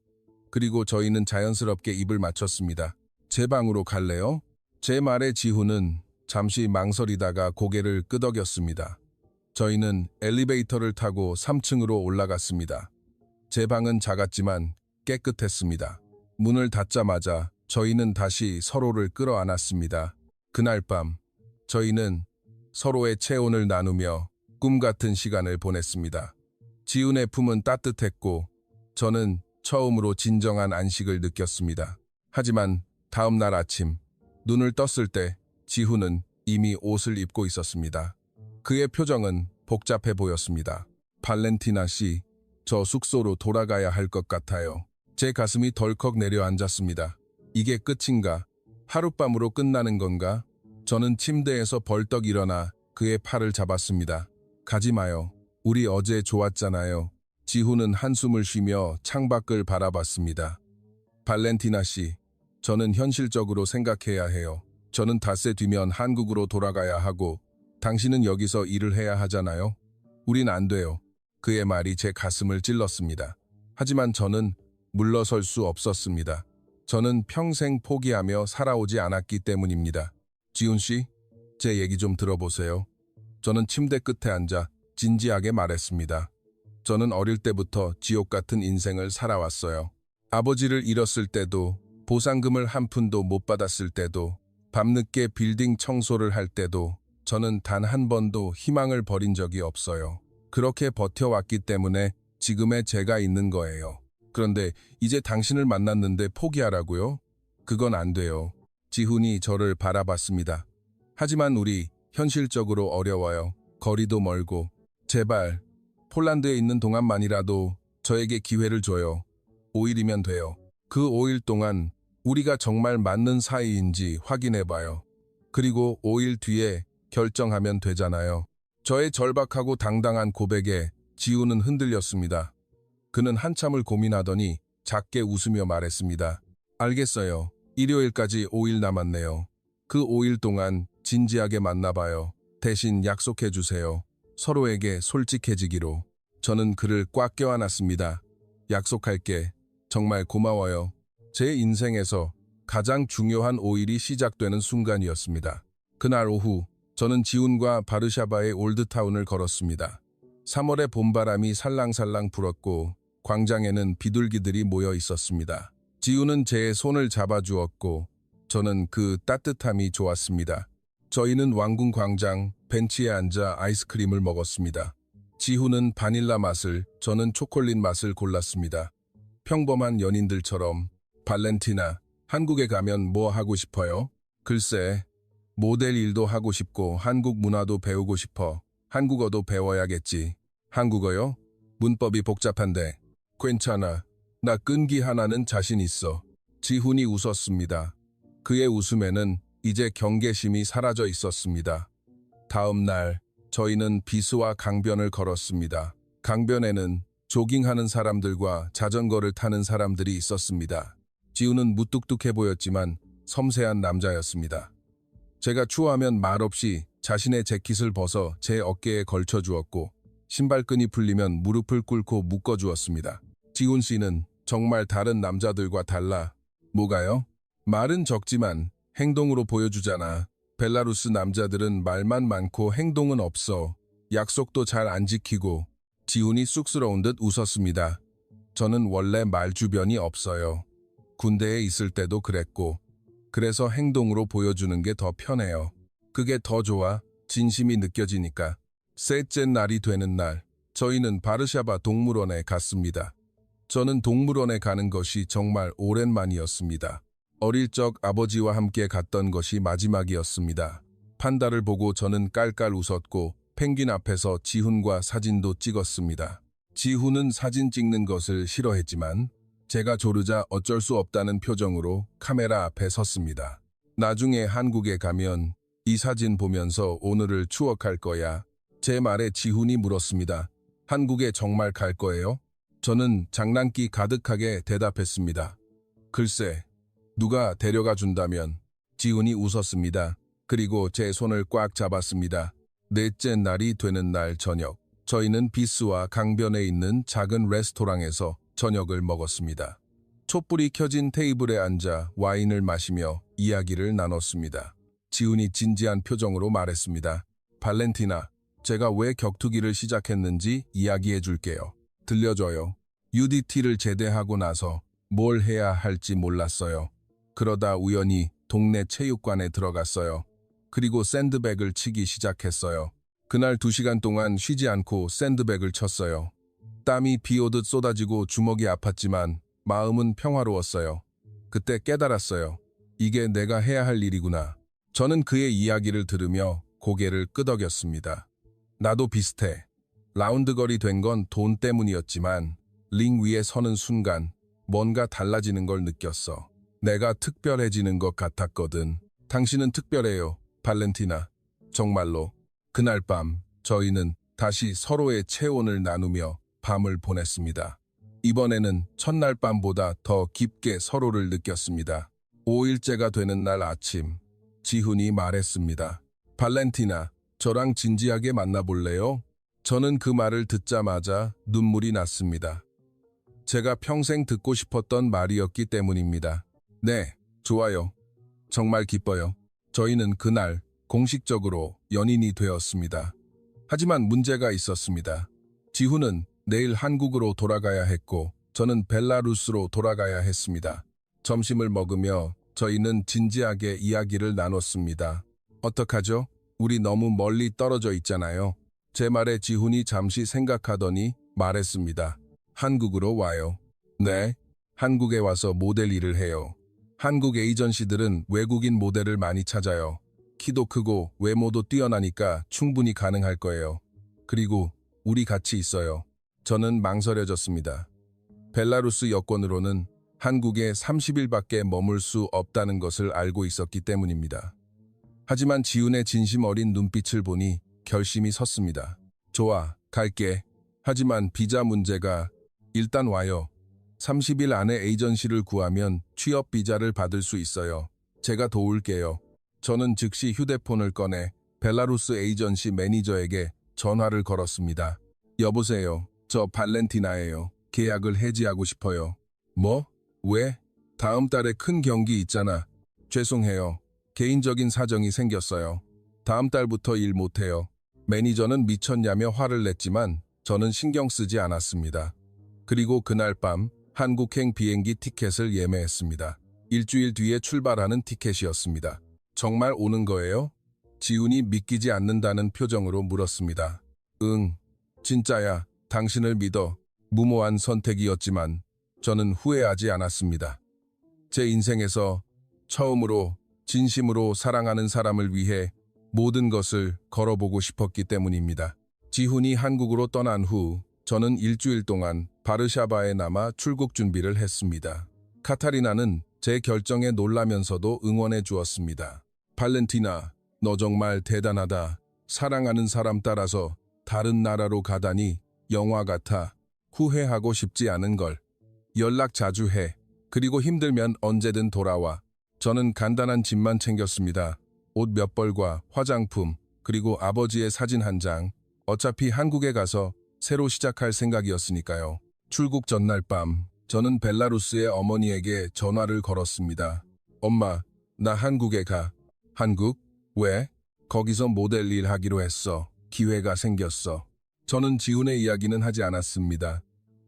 그리고 저희는 자연스럽게 입을 맞췄습니다. 제 방으로 갈래요? 제 말에 지훈은 잠시 망설이다가 고개를 끄덕였습니다. 저희는 엘리베이터를 타고 3층으로 올라갔습니다. 제 방은 작았지만 깨끗했습니다. 문을 닫자마자 저희는 다시 서로를 끌어안았습니다. 그날 밤 저희는 서로의 체온을 나누며 꿈 같은 시간을 보냈습니다. 지훈의 품은 따뜻했고 저는 처음으로 진정한 안식을 느꼈습니다. 하지만 다음 날 아침 눈을 떴을 때 지훈은 이미 옷을 입고 있었습니다. 그의 표정은 복잡해 보였습니다. 발렌티나 씨, 저 숙소로 돌아가야 할 것 같아요. 제 가슴이 덜컥 내려앉았습니다. 이게 끝인가? 하룻밤으로 끝나는 건가? 저는 침대에서 벌떡 일어나 그의 팔을 잡았습니다. 가지 마요. 우리 어제 좋았잖아요. 지훈은 한숨을 쉬며 창밖을 바라봤습니다. 발렌티나 씨, 저는 현실적으로 생각해야 해요. 저는 닷새 뒤면 한국으로 돌아가야 하고 당신은 여기서 일을 해야 하잖아요. 우린 안 돼요. 그의 말이 제 가슴을 찔렀습니다. 하지만 저는 물러설 수 없었습니다. 저는 평생 포기하며 살아오지 않았기 때문입니다. 지훈 씨, 제 얘기 좀 들어보세요. 저는 침대 끝에 앉아 진지하게 말했습니다. 저는 어릴 때부터 지옥 같은 인생을 살아왔어요. 아버지를 잃었을 때도, 보상금을 한 푼도 못 받았을 때도, 밤늦게 빌딩 청소를 할 때도 저는 단 한 번도 희망을 버린 적이 없어요. 그렇게 버텨왔기 때문에 지금의 제가 있는 거예요. 그런데 이제 당신을 만났는데 포기하라고요? 그건 안 돼요. 지훈이 저를 바라봤습니다. 하지만 우리 현실적으로 어려워요. 거리도 멀고. 제발 폴란드에 있는 동안만이라도 저에게 기회를 줘요. 5일이면 돼요. 그 5일 동안 우리가 정말 맞는 사이인지 확인해봐요. 그리고 5일 뒤에 결정하면 되잖아요. 저의 절박하고 당당한 고백에 지훈은 흔들렸습니다. 그는 한참을 고민하더니 작게 웃으며 말했습니다. 알겠어요. 일요일까지 5일 남았네요. 그 5일 동안 진지하게 만나봐요. 대신 약속해주세요. 서로에게 솔직해지기로. 저는 그를 꽉 껴안았습니다. 약속할게. 정말 고마워요. 제 인생에서 가장 중요한 5일이 시작되는 순간이었습니다. 그날 오후 저는 지훈과 바르샤바의 올드타운을 걸었습니다. 3월의 봄바람이 살랑살랑 불었고 광장에는 비둘기들이 모여 있었습니다. 지훈은 제 손을 잡아주었고 저는 그 따뜻함이 좋았습니다. 저희는 왕궁 광장 벤치에 앉아 아이스크림을 먹었습니다. 지훈은 바닐라 맛을, 저는 초콜릿 맛을 골랐습니다. 평범한 연인들처럼. 발렌티나, 한국에 가면 뭐 하고 싶어요? 글쎄, 모델 일도 하고 싶고 한국 문화도 배우고 싶어. 한국어도 배워야겠지. 한국어요? 문법이 복잡한데. 괜찮아. 나 끈기 하나는 자신 있어. 지훈이 웃었습니다. 그의 웃음에는 이제 경계심이 사라져 있었습니다. 다음 날 저희는 비스와 강변을 걸었습니다. 강변에는 조깅하는 사람들과 자전거를 타는 사람들이 있었습니다. 지훈은 무뚝뚝해 보였지만 섬세한 남자였습니다. 제가 추워하면 말없이 자신의 재킷을 벗어 제 어깨에 걸쳐 주었고 신발끈이 풀리면 무릎을 꿇고 묶어 주었습니다. 지훈 씨는 정말 다른 남자들과 달라. 뭐가요? 말은 적지만 행동으로 보여주잖아. 벨라루스 남자들은 말만 많고 행동은 없어. 약속도 잘 안 지키고. 지훈이 쑥스러운 듯 웃었습니다. 저는 원래 말 주변이 없어요. 군대에 있을 때도 그랬고. 그래서 행동으로 보여주는 게 더 편해요. 그게 더 좋아. 진심이 느껴지니까. 셋째 날이 되는 날, 저희는 바르샤바 동물원에 갔습니다. 저는 동물원에 가는 것이 정말 오랜만이었습니다. 어릴 적 아버지와 함께 갔던 것이 마지막이었습니다. 판다를 보고 저는 깔깔 웃었고 펭귄 앞에서 지훈과 사진도 찍었습니다. 지훈은 사진 찍는 것을 싫어했지만 제가 조르자 어쩔 수 없다는 표정으로 카메라 앞에 섰습니다. 나중에 한국에 가면 이 사진 보면서 오늘을 추억할 거야. 제 말에 지훈이 물었습니다. 한국에 정말 갈 거예요? 저는 장난기 가득하게 대답했습니다. 글쎄, 누가 데려가 준다면. 지훈이 웃었습니다. 그리고 제 손을 꽉 잡았습니다. 넷째 날이 되는 날 저녁, 저희는 비스와 강변에 있는 작은 레스토랑에서 저녁을 먹었습니다. 촛불이 켜진 테이블에 앉아 와인을 마시며 이야기를 나눴습니다. 지훈이 진지한 표정으로 말했습니다. 발렌티나, 제가 왜 격투기를 시작했는지 이야기해 줄게요. 들려줘요. UDT를 제대하고 나서 뭘 해야 할지 몰랐어요. 그러다 우연히 동네 체육관에 들어갔어요. 그리고 샌드백을 치기 시작했어요. 그날 2시간 동안 쉬지 않고 샌드백을 쳤어요. 땀이 비 오듯 쏟아지고 주먹이 아팠지만 마음은 평화로웠어요. 그때 깨달았어요. 이게 내가 해야 할 일이구나. 저는 그의 이야기를 들으며 고개를 끄덕였습니다. 나도 비슷해. 라운드걸이 된 건 돈 때문이었지만 링 위에 서는 순간 뭔가 달라지는 걸 느꼈어. 내가 특별해지는 것 같았거든. 당신은 특별해요, 발렌티나. 정말로. 그날 밤 저희는 다시 서로의 체온을 나누며 밤을 보냈습니다. 이번에는 첫날 밤보다 더 깊게 서로를 느꼈습니다. 5일째가 되는 날 아침, 지훈이 말했습니다. 발렌티나, 저랑 진지하게 만나볼래요? 저는 그 말을 듣자마자 눈물이 났습니다. 제가 평생 듣고 싶었던 말이었기 때문입니다. 네, 좋아요. 정말 기뻐요. 저희는 그날 공식적으로 연인이 되었습니다. 하지만 문제가 있었습니다. 지훈은 내일 한국으로 돌아가야 했고 저는 벨라루스로 돌아가야 했습니다. 점심을 먹으며 저희는 진지하게 이야기를 나눴습니다. 어떡하죠? 우리 너무 멀리 떨어져 있잖아요. 제 말에 지훈이 잠시 생각하더니 말했습니다. 한국으로 와요. 네, 한국에 와서 모델 일을 해요. 한국 에이전시들은 외국인 모델을 많이 찾아요. 키도 크고 외모도 뛰어나니까 충분히 가능할 거예요. 그리고 우리 같이 있어요. 저는 망설여졌습니다. 벨라루스 여권으로는 한국에 30일밖에 머물 수 없다는 것을 알고 있었기 때문입니다. 하지만 지훈의 진심 어린 눈빛을 보니 결심이 섰습니다. 좋아, 갈게. 하지만 비자 문제가. 일단 와요. 30일 안에 에이전시를 구하면 취업 비자를 받을 수 있어요. 제가 도울게요. 저는 즉시 휴대폰을 꺼내 벨라루스 에이전시 매니저에게 전화를 걸었습니다. 여보세요. 저 발렌티나예요. 계약을 해지하고 싶어요. 뭐? 왜? 다음 달에 큰 경기 있잖아. 죄송해요. 개인적인 사정이 생겼어요. 다음 달부터 일 못해요. 매니저는 미쳤냐며 화를 냈지만 저는 신경 쓰지 않았습니다. 그리고 그날 밤 한국행 비행기 티켓을 예매했습니다. 일주일 뒤에 출발하는 티켓이었습니다. 정말 오는 거예요? 지훈이 믿기지 않는다는 표정으로 물었습니다. 응, 진짜야. 당신을 믿어. 무모한 선택이었지만 저는 후회하지 않았습니다. 제 인생에서 처음으로 진심으로 사랑하는 사람을 위해 모든 것을 걸어보고 싶었기 때문입니다. 지훈이 한국으로 떠난 후 저는 일주일 동안 바르샤바에 남아 출국 준비를 했습니다. 카타리나는 제 결정에 놀라면서도 응원해 주었습니다. 발렌티나, 너 정말 대단하다. 사랑하는 사람 따라서 다른 나라로 가다니 영화 같아. 후회하고 싶지 않은 걸. 연락 자주 해. 그리고 힘들면 언제든 돌아와. 저는 간단한 짐만 챙겼습니다. 옷 몇 벌과 화장품, 그리고 아버지의 사진 한 장. 어차피 한국에 가서 새로 시작할 생각이었으니까요. 출국 전날 밤, 저는 벨라루스의 어머니에게 전화를 걸었습니다. 엄마, 나 한국에 가. 한국? 왜? 거기서 모델 일 하기로 했어. 기회가 생겼어. 저는 지훈의 이야기는 하지 않았습니다.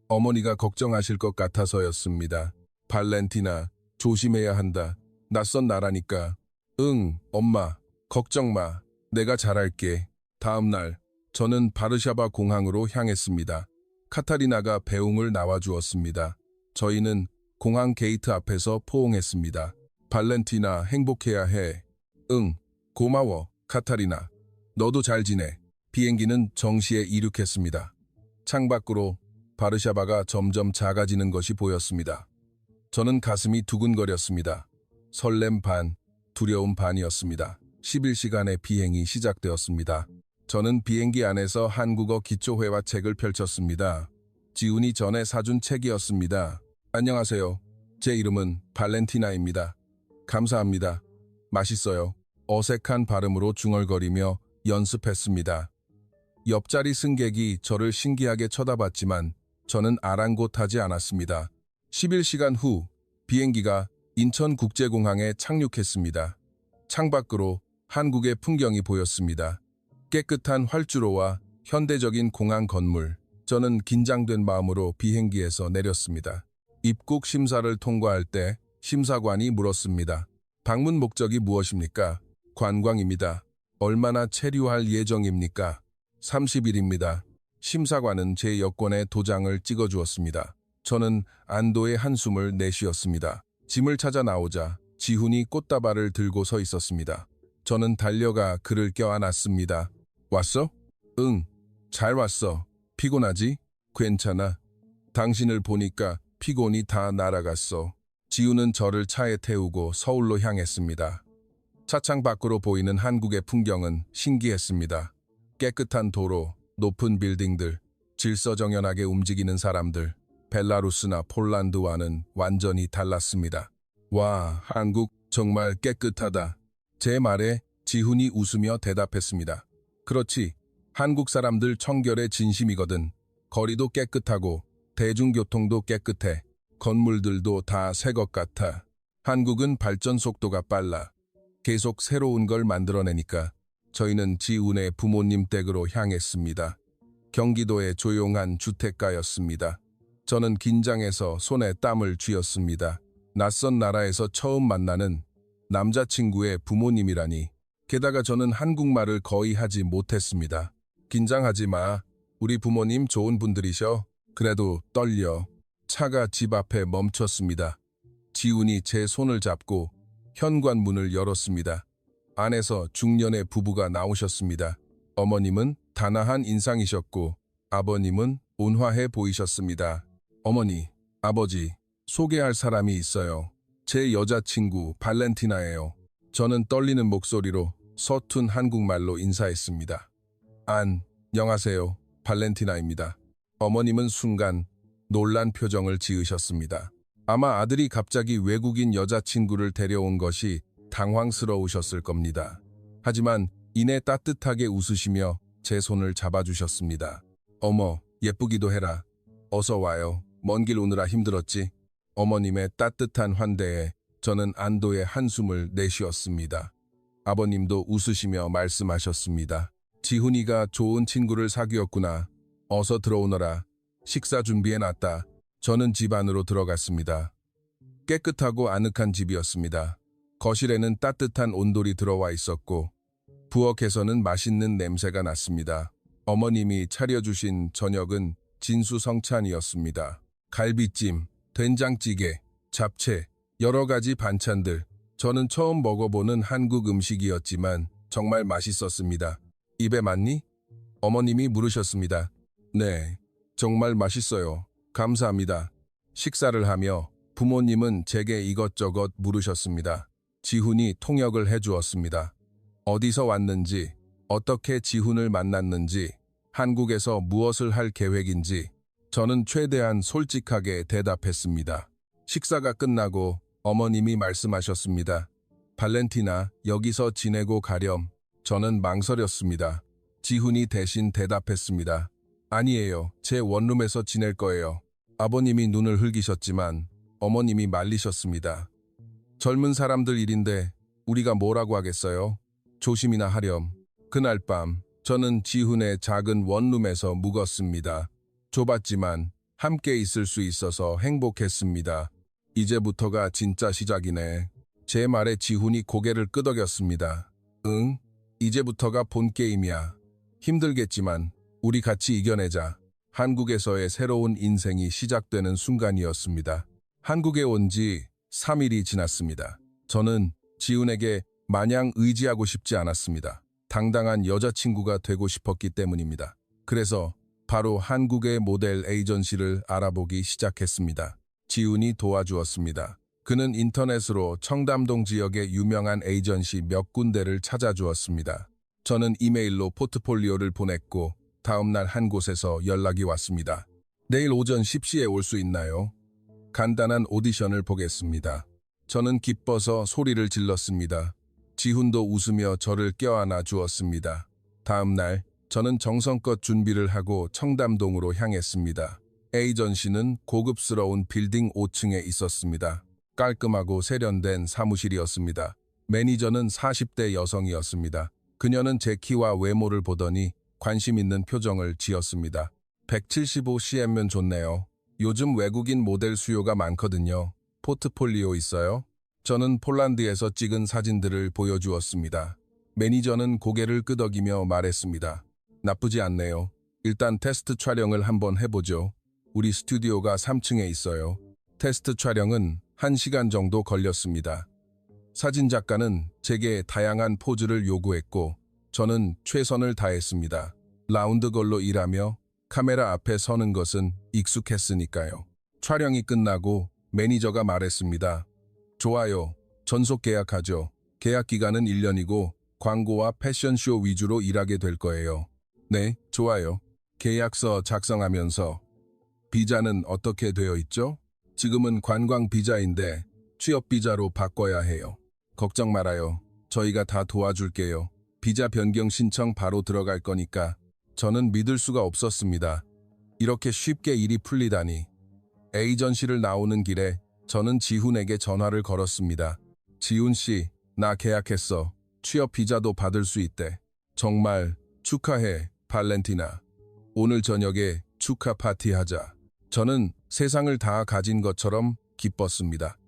어머니가 걱정하실 것 같아서였습니다. 발렌티나, 조심해야 한다. 낯선 나라니까. 응, 엄마, 걱정 마. 내가 잘할게. 다음 날, 저는 바르샤바 공항으로 향했습니다. 카타리나가 배웅을 나와주었습니다. 저희는 공항 게이트 앞에서 포옹했습니다. 발렌티나, 행복해야 해. 응, 고마워, 카타리나. 너도 잘 지내. 비행기는 정시에 이륙했습니다. 창밖으로 바르샤바가 점점 작아지는 것이 보였습니다. 저는 가슴이 두근거렸습니다. 설렘 반, 두려움 반이었습니다. 11시간의 비행이 시작되었습니다. 저는 비행기 안에서 한국어 기초회화 책을 펼쳤습니다. 지훈이 전에 사준 책이었습니다. 안녕하세요. 제 이름은 발렌티나입니다. 감사합니다. 맛있어요. 어색한 발음으로 중얼거리며 연습했습니다. 옆자리 승객이 저를 신기하게 쳐다봤지만 저는 아랑곳하지 않았습니다. 11시간 후 비행기가 인천국제공항에 착륙했습니다. 창밖으로 한국의 풍경이 보였습니다. 깨끗한 활주로와 현대적인 공항 건물. 저는 긴장된 마음으로 비행기에서 내렸습니다. 입국 심사를 통과할 때 심사관이 물었습니다. 방문 목적이 무엇입니까? 관광입니다. 얼마나 체류할 예정입니까? 30일입니다. 심사관은 제 여권에 도장을 찍어주었습니다. 저는 안도의 한숨을 내쉬었습니다. 짐을 찾아 나오자 지훈이 꽃다발을 들고 서 있었습니다. 저는 달려가 그를 껴안았습니다. 왔어? 응, 잘 왔어. 피곤하지? 괜찮아. 당신을 보니까 피곤이 다 날아갔어. 지훈은 저를 차에 태우고 서울로 향했습니다. 차창 밖으로 보이는 한국의 풍경은 신기했습니다. 깨끗한 도로, 높은 빌딩들, 질서정연하게 움직이는 사람들, 벨라루스나 폴란드와는 완전히 달랐습니다. 와, 한국 정말 깨끗하다. 제 말에 지훈이 웃으며 대답했습니다. 그렇지, 한국 사람들 청결에 진심이거든. 거리도 깨끗하고 대중교통도 깨끗해. 건물들도 다 새 것 같아. 한국은 발전 속도가 빨라. 계속 새로운 걸 만들어내니까. 저희는 지훈의 부모님 댁으로 향했습니다. 경기도의 조용한 주택가였습니다. 저는 긴장해서 손에 땀을 쥐었습니다. 낯선 나라에서 처음 만나는 남자친구의 부모님이라니. 게다가 저는 한국말을 거의 하지 못했습니다. 긴장하지 마. 우리 부모님 좋은 분들이셔. 그래도 떨려. 차가 집 앞에 멈췄습니다. 지훈이 제 손을 잡고 현관문을 열었습니다. 안에서 중년의 부부가 나오셨습니다. 어머님은 단아한 인상이셨고 아버님은 온화해 보이셨습니다. 어머니, 아버지, 소개할 사람이 있어요. 제 여자친구 발렌티나예요. 저는 떨리는 목소리로 서툰 한국말로 인사했습니다. 안녕하세요. 발렌티나입니다. 어머님은 순간 놀란 표정을 지으셨습니다. 아마 아들이 갑자기 외국인 여자친구를 데려온 것이 당황스러우셨을 겁니다. 하지만 이내 따뜻하게 웃으시며 제 손을 잡아주셨습니다. 어머, 예쁘기도 해라. 어서 와요. 먼 길 오느라 힘들었지? 어머님의 따뜻한 환대에 저는 안도의 한숨을 내쉬었습니다. 아버님도 웃으시며 말씀하셨습니다. 지훈이가 좋은 친구를 사귀었구나. 어서 들어오너라. 식사 준비해놨다. 저는 집 안으로 들어갔습니다. 깨끗하고 아늑한 집이었습니다. 거실에는 따뜻한 온돌이 들어와 있었고 부엌에서는 맛있는 냄새가 났습니다. 어머님이 차려주신 저녁은 진수성찬이었습니다. 갈비찜, 된장찌개, 잡채, 여러 가지 반찬들. 저는 처음 먹어보는 한국 음식이었지만 정말 맛있었습니다. 입에 맞니? 어머님이 물으셨습니다. 네, 정말 맛있어요. 감사합니다. 식사를 하며 부모님은 제게 이것저것 물으셨습니다. 지훈이 통역을 해주었습니다. 어디서 왔는지, 어떻게 지훈을 만났는지, 한국에서 무엇을 할 계획인지 저는 최대한 솔직하게 대답했습니다. 식사가 끝나고 어머님이 말씀하셨습니다. 발렌티나, 여기서 지내고 가렴. 저는 망설였습니다. 지훈이 대신 대답했습니다. 아니에요. 제 원룸에서 지낼 거예요. 아버님이 눈을 흘기셨지만 어머님이 말리셨습니다. 젊은 사람들 일인데 우리가 뭐라고 하겠어요? 조심이나 하렴. 그날 밤 저는 지훈의 작은 원룸에서 묵었습니다. 좁았지만 함께 있을 수 있어서 행복했습니다. 이제부터가 진짜 시작이네. 제 말에 지훈이 고개를 끄덕였습니다. 응, 이제부터가 본 게임이야. 힘들겠지만 우리 같이 이겨내자. 한국에서의 새로운 인생이 시작되는 순간이었습니다. 한국에 온 지 3일이 지났습니다. 저는 지훈에게 마냥 의지하고 싶지 않았습니다. 당당한 여자친구가 되고 싶었기 때문입니다. 그래서 바로 한국의 모델 에이전시를 알아보기 시작했습니다. 지훈이 도와주었습니다. 그는 인터넷으로 청담동 지역의 유명한 에이전시 몇 군데를 찾아주었습니다. 저는 이메일로 포트폴리오를 보냈고 다음 날 한 곳에서 연락이 왔습니다. 내일 오전 10시에 올 수 있나요? 간단한 오디션을 보겠습니다. 저는 기뻐서 소리를 질렀습니다. 지훈도 웃으며 저를 껴안아 주었습니다. 다음 날 저는 정성껏 준비를 하고 청담동으로 향했습니다. 에이전시는 고급스러운 빌딩 5층에 있었습니다. 깔끔하고 세련된 사무실이었습니다. 매니저는 40대 여성이었습니다. 그녀는 제 키와 외모를 보더니 관심 있는 표정을 지었습니다. 175cm면 좋네요. 요즘 외국인 모델 수요가 많거든요. 포트폴리오 있어요? 저는 폴란드에서 찍은 사진들을 보여주었습니다. 매니저는 고개를 끄덕이며 말했습니다. 나쁘지 않네요. 일단 테스트 촬영을 한번 해보죠. 우리 스튜디오가 3층에 있어요. 테스트 촬영은 1시간 정도 걸렸습니다. 사진작가는 제게 다양한 포즈를 요구했고 저는 최선을 다했습니다. 라운드 걸로 일하며 카메라 앞에 서는 것은 익숙했으니까요. 촬영이 끝나고 매니저가 말했습니다. 좋아요. 전속 계약하죠. 계약 기간은 1년이고 광고와 패션쇼 위주로 일하게 될 거예요. 네, 좋아요. 계약서 작성하면서 비자는 어떻게 되어 있죠? 지금은 관광 비자인데 취업 비자로 바꿔야 해요. 걱정 말아요. 저희가 다 도와줄게요. 비자 변경 신청 바로 들어갈 거니까. 저는 믿을 수가 없었습니다. 이렇게 쉽게 일이 풀리다니. 에이전시를 나오는 길에 저는 지훈에게 전화를 걸었습니다. 지훈 씨, 나 계약했어. 취업 비자도 받을 수 있대. 정말 축하해, 발렌티나. 오늘 저녁에 축하 파티하자. 저는 세상을 다 가진 것처럼 기뻤습니다.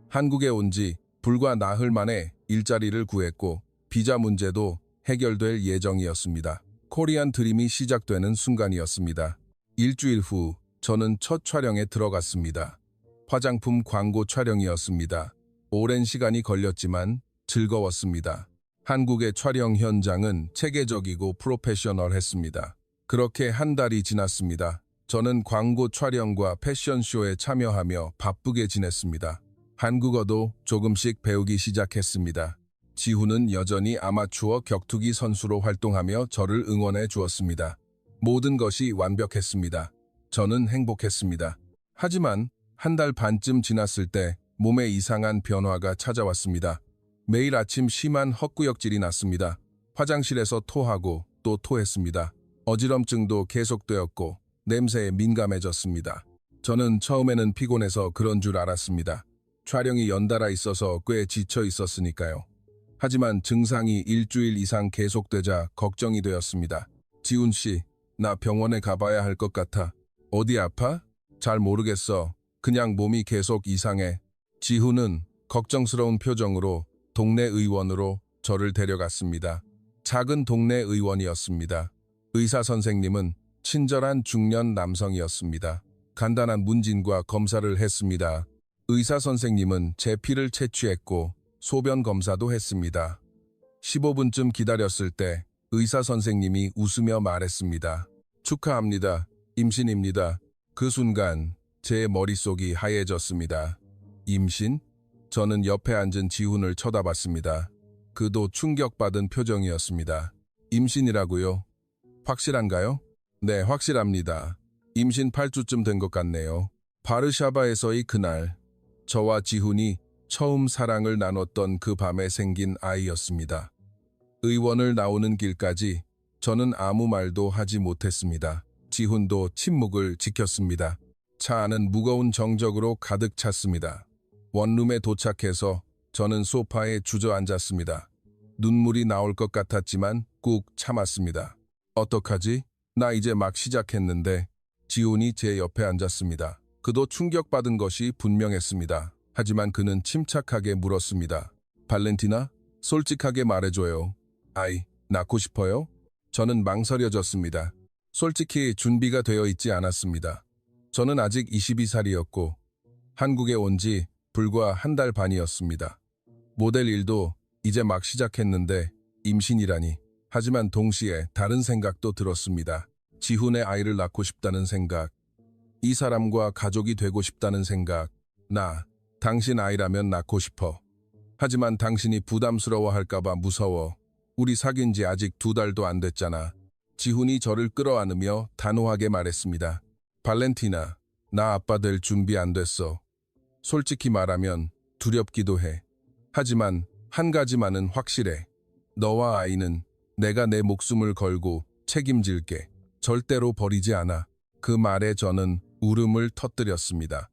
한국에 온 지 불과 나흘 만에 일자리를 구했고 비자 문제도 해결될 예정이었습니다. 코리안 드림이 시작되는 순간이었습니다. 일주일 후 저는 첫 촬영에 들어갔습니다. 화장품 광고 촬영이었습니다. 오랜 시간이 걸렸지만 즐거웠습니다. 한국의 촬영 현장은 체계적이고 프로페셔널했습니다. 그렇게 한 달이 지났습니다. 저는 광고 촬영과 패션쇼에 참여하며 바쁘게 지냈습니다. 한국어도 조금씩 배우기 시작했습니다. 지훈은 여전히 아마추어 격투기 선수로 활동하며 저를 응원해 주었습니다. 모든 것이 완벽했습니다. 저는 행복했습니다. 하지만 한 달 반쯤 지났을 때 몸에 이상한 변화가 찾아왔습니다. 매일 아침 심한 헛구역질이 났습니다. 화장실에서 토하고 또 토했습니다. 어지럼증도 계속되었고 냄새에 민감해졌습니다. 저는 처음에는 피곤해서 그런 줄 알았습니다. 촬영이 연달아 있어서 꽤 지쳐 있었으니까요. 하지만 증상이 일주일 이상 계속되자 걱정이 되었습니다. 지훈 씨, 나 병원에 가봐야 할 것 같아. 어디 아파? 잘 모르겠어. 그냥 몸이 계속 이상해. 지훈은 걱정스러운 표정으로 동네 의원으로 저를 데려갔습니다. 작은 동네 의원이었습니다. 의사 선생님은 친절한 중년 남성이었습니다. 간단한 문진과 검사를 했습니다. 의사 선생님은 제 피를 채취했고 소변 검사도 했습니다. 15분쯤 기다렸을 때 의사 선생님이 웃으며 말했습니다. 축하합니다. 임신입니다. 그 순간 제 머릿속이 하얘졌습니다. 임신? 저는 옆에 앉은 지훈을 쳐다봤습니다. 그도 충격받은 표정이었습니다. 임신이라고요? 확실한가요? 네, 확실합니다. 임신 8주쯤 된 것 같네요. 바르샤바에서의 그날, 저와 지훈이 처음 사랑을 나눴던 그 밤에 생긴 아이였습니다. 의원을 나오는 길까지 저는 아무 말도 하지 못했습니다. 지훈도 침묵을 지켰습니다. 차 안은 무거운 정적으로 가득 찼습니다. 원룸에 도착해서 저는 소파에 주저앉았습니다. 눈물이 나올 것 같았지만 꾹 참았습니다. 어떡하지? 나 이제 막 시작했는데. 지훈이 제 옆에 앉았습니다. 그도 충격받은 것이 분명했습니다. 하지만 그는 침착하게 물었습니다. 발렌티나, 솔직하게 말해줘요. 아이, 낳고 싶어요? 저는 망설여졌습니다. 솔직히 준비가 되어 있지 않았습니다. 저는 아직 22살이었고 한국에 온 지 불과 한 달 반이었습니다. 모델 일도 이제 막 시작했는데 임신이라니. 하지만 동시에 다른 생각도 들었습니다. 지훈의 아이를 낳고 싶다는 생각, 이 사람과 가족이 되고 싶다는 생각. 나, 당신 아이라면 낳고 싶어. 하지만 당신이 부담스러워할까봐 무서워. 우리 사귄 지 아직 2달도 안 됐잖아. 지훈이 저를 끌어안으며 단호하게 말했습니다. 발렌티나, 나 아빠 될 준비 안 됐어. 솔직히 말하면 두렵기도 해. 하지만 한 가지만은 확실해. 너와 아이는 내가 내 목숨을 걸고 책임질게. 절대로 버리지 않아. 그 말에 저는 울음을 터뜨렸습니다.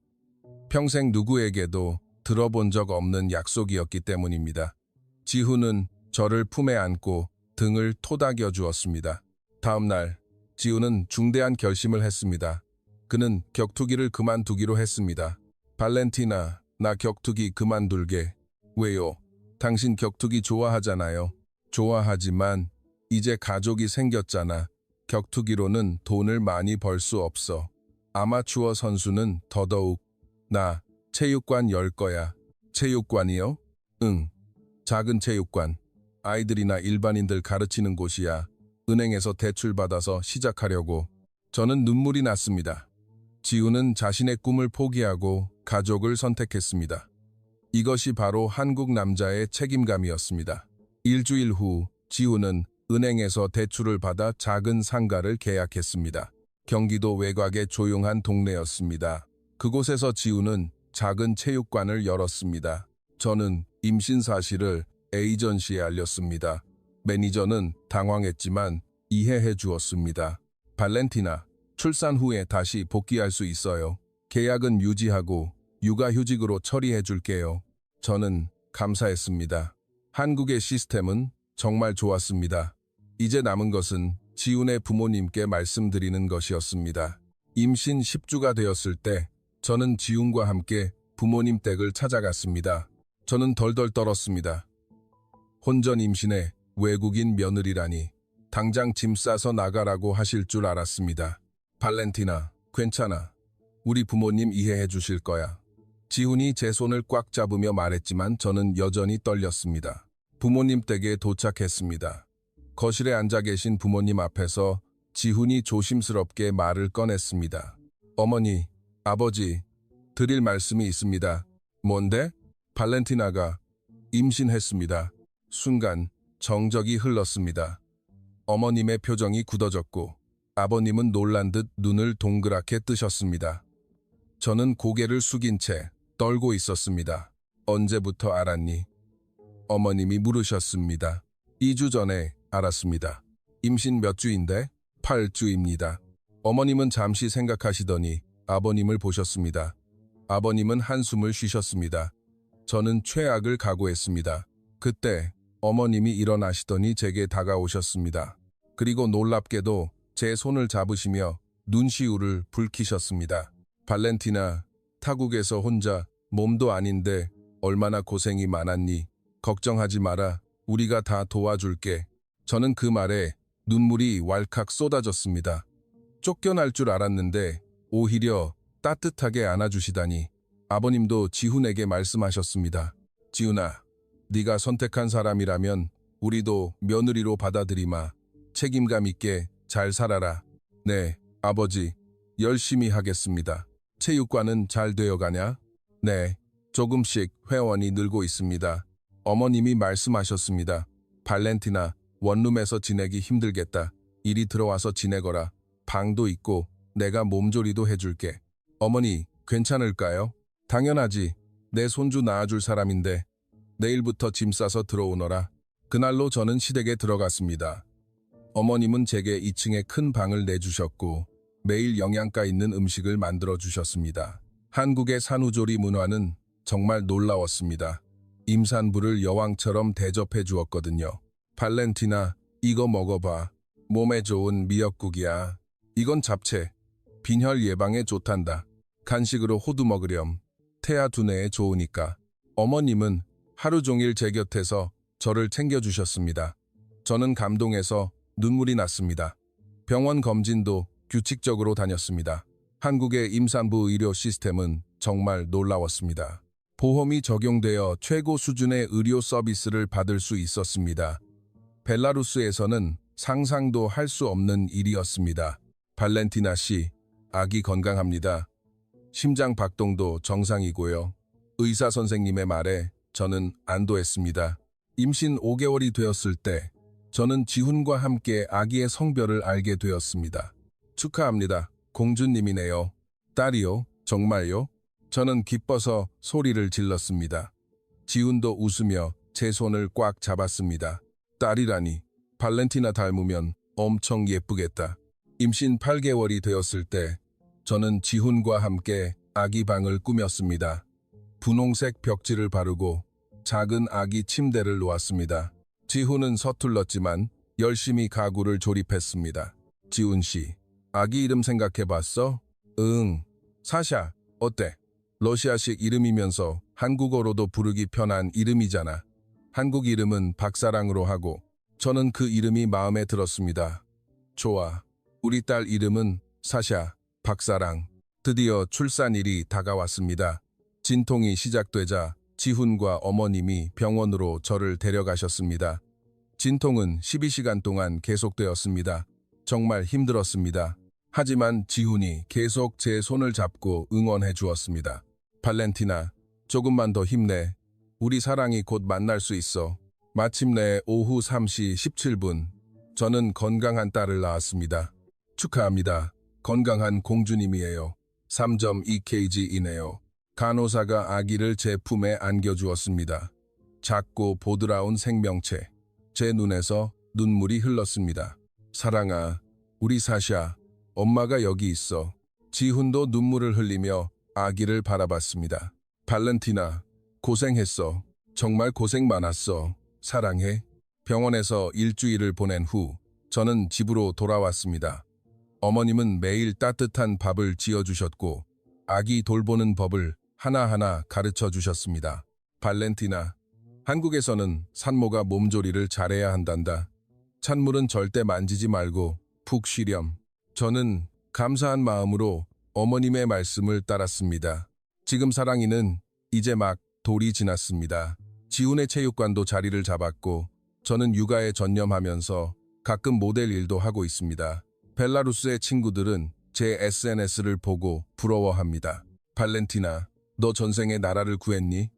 평생 누구에게도 들어본 적 없는 약속이었기 때문입니다. 지훈은 저를 품에 안고 등을 토닥여 주었습니다. 다음 날, 지훈은 중대한 결심을 했습니다. 그는 격투기를 그만두기로 했습니다. 발렌티나, 나 격투기 그만둘게. 왜요? 당신 격투기 좋아하잖아요. 좋아하지만 이제 가족이 생겼잖아. 격투기로는 돈을 많이 벌 수 없어. 아마추어 선수는 더더욱. 나 체육관 열 거야. 체육관이요? 응. 작은 체육관. 아이들이나 일반인들 가르치는 곳이야. 은행에서 대출받아서 시작하려고. 저는 눈물이 났습니다. 지훈은 자신의 꿈을 포기하고 가족을 선택했습니다. 이것이 바로 한국 남자의 책임감이었습니다. 일주일 후 지훈은 은행에서 대출을 받아 작은 상가를 계약했습니다. 경기도 외곽의 조용한 동네였습니다. 그곳에서 지훈은 작은 체육관을 열었습니다. 저는 임신 사실을 에이전시에 알렸습니다. 매니저는 당황했지만 이해해 주었습니다. 발렌티나, 출산 후에 다시 복귀할 수 있어요. 계약은 유지하고 육아휴직으로 처리해 줄게요. 저는 감사했습니다. 한국의 시스템은 정말 좋았습니다. 이제 남은 것은 지훈의 부모님께 말씀드리는 것이었습니다. 임신 10주가 되었을 때 저는 지훈과 함께 부모님 댁을 찾아갔습니다. 저는 덜덜 떨었습니다. 혼전 임신에 외국인 며느리라니. 당장 짐 싸서 나가라고 하실 줄 알았습니다. 발렌티나, 괜찮아. 우리 부모님 이해해 주실 거야. 지훈이 제 손을 꽉 잡으며 말했지만 저는 여전히 떨렸습니다. 부모님 댁에 도착했습니다. 거실에 앉아 계신 부모님 앞에서 지훈이 조심스럽게 말을 꺼냈습니다. 어머니, 아버지, 드릴 말씀이 있습니다. 뭔데? 발렌티나가 임신했습니다. 순간 정적이 흘렀습니다. 어머님의 표정이 굳어졌고 아버님은 놀란 듯 눈을 동그랗게 뜨셨습니다. 저는 고개를 숙인 채 떨고 있었습니다. 언제부터 알았니? 어머님이 물으셨습니다. 2주 전에 알았습니다. 임신 몇 주인데? 8주입니다. 어머님은 잠시 생각하시더니 아버님을 보셨습니다. 아버님은 한숨을 쉬셨습니다. 저는 최악을 각오했습니다. 그때 어머님이 일어나시더니 제게 다가오셨습니다. 그리고 놀랍게도 제 손을 잡으시며 눈시울을 붉히셨습니다. 발렌티나, 타국에서 혼자 몸도 아닌데 얼마나 고생이 많았니? 걱정하지 마라. 우리가 다 도와줄게. 저는 그 말에 눈물이 왈칵 쏟아졌습니다. 쫓겨날 줄 알았는데 오히려 따뜻하게 안아주시다니. 아버님도 지훈에게 말씀하셨습니다. 지훈아, 네가 선택한 사람이라면 우리도 며느리로 받아들이마. 책임감 있게 잘 살아라. 네, 아버지, 열심히 하겠습니다. 체육관은 잘 되어가냐? 네, 조금씩 회원이 늘고 있습니다. 어머님이 말씀하셨습니다. 발렌티나, 원룸에서 지내기 힘들겠다. 이리 들어와서 지내거라. 방도 있고 내가 몸조리도 해줄게. 어머니, 괜찮을까요? 당연하지. 내 손주 낳아줄 사람인데 내일부터 짐 싸서 들어오너라. 그날로 저는 시댁에 들어갔습니다. 어머님은 제게 2층에 큰 방을 내주셨고 매일 영양가 있는 음식을 만들어 주셨습니다. 한국의 산후조리 문화는 정말 놀라웠습니다. 임산부를 여왕처럼 대접해 주었거든요. 발렌티나, 이거 먹어봐. 몸에 좋은 미역국이야. 이건 잡채. 빈혈 예방에 좋단다. 간식으로 호두 먹으렴. 태아 두뇌에 좋으니까. 어머님은 하루 종일 제 곁에서 저를 챙겨주셨습니다. 저는 감동해서 눈물이 났습니다. 병원 검진도 규칙적으로 다녔습니다. 한국의 임산부 의료 시스템은 정말 놀라웠습니다. 보험이 적용되어 최고 수준의 의료 서비스를 받을 수 있었습니다. 벨라루스에서는 상상도 할 수 없는 일이었습니다. 발렌티나 씨, 아기 건강합니다. 심장 박동도 정상이고요. 의사 선생님의 말에 저는 안도했습니다. 임신 5개월이 되었을 때 저는 지훈과 함께 아기의 성별을 알게 되었습니다. 축하합니다. 공주님이네요. 딸이요? 정말요? 저는 기뻐서 소리를 질렀습니다. 지훈도 웃으며 제 손을 꽉 잡았습니다. 딸이라니, 발렌티나 닮으면 엄청 예쁘겠다. 임신 8개월이 되었을 때 저는 지훈과 함께 아기 방을 꾸몄습니다. 분홍색 벽지를 바르고 작은 아기 침대를 놓았습니다. 지훈은 서툴렀지만 열심히 가구를 조립했습니다. 지훈 씨, 아기 이름 생각해봤어? 응. 사샤, 어때? 러시아식 이름이면서 한국어로도 부르기 편한 이름이잖아. 한국 이름은 박사랑으로 하고 저는 그 이름이 마음에 들었습니다. 좋아. 우리 딸 이름은 사샤, 박사랑. 드디어 출산일이 다가왔습니다. 진통이 시작되자 지훈과 어머님이 병원으로 저를 데려가셨습니다. 진통은 12시간 동안 계속되었습니다. 정말 힘들었습니다. 하지만 지훈이 계속 제 손을 잡고 응원해 주었습니다. 발렌티나, 조금만 더 힘내. 우리 사랑이 곧 만날 수 있어. 마침내 오후 3시 17분, 저는 건강한 딸을 낳았습니다. 축하합니다. 건강한 공주님이에요. 3.2kg이네요. 간호사가 아기를 제 품에 안겨주었습니다. 작고 보드라운 생명체. 제 눈에서 눈물이 흘렀습니다. 사랑아, 우리 사샤, 엄마가 여기 있어. 지훈도 눈물을 흘리며 아기를 바라봤습니다. 발렌티나, 고생했어. 정말 고생 많았어. 사랑해. 병원에서 일주일을 보낸 후 저는 집으로 돌아왔습니다. 어머님은 매일 따뜻한 밥을 지어주셨고 아기 돌보는 법을 하나하나 가르쳐 주셨습니다. 발렌티나, 한국에서는 산모가 몸조리를 잘해야 한단다. 찬물은 절대 만지지 말고 푹 쉬렴. 저는 감사한 마음으로 어머님의 말씀을 따랐습니다. 지금 사랑이는 이제 막 돌이 지났습니다. 지훈의 체육관도 자리를 잡았고 저는 육아에 전념하면서 가끔 모델 일도 하고 있습니다. 벨라루스의 친구들은 제 SNS를 보고 부러워합니다. 발렌티나, 너 전생에 나라를 구했니?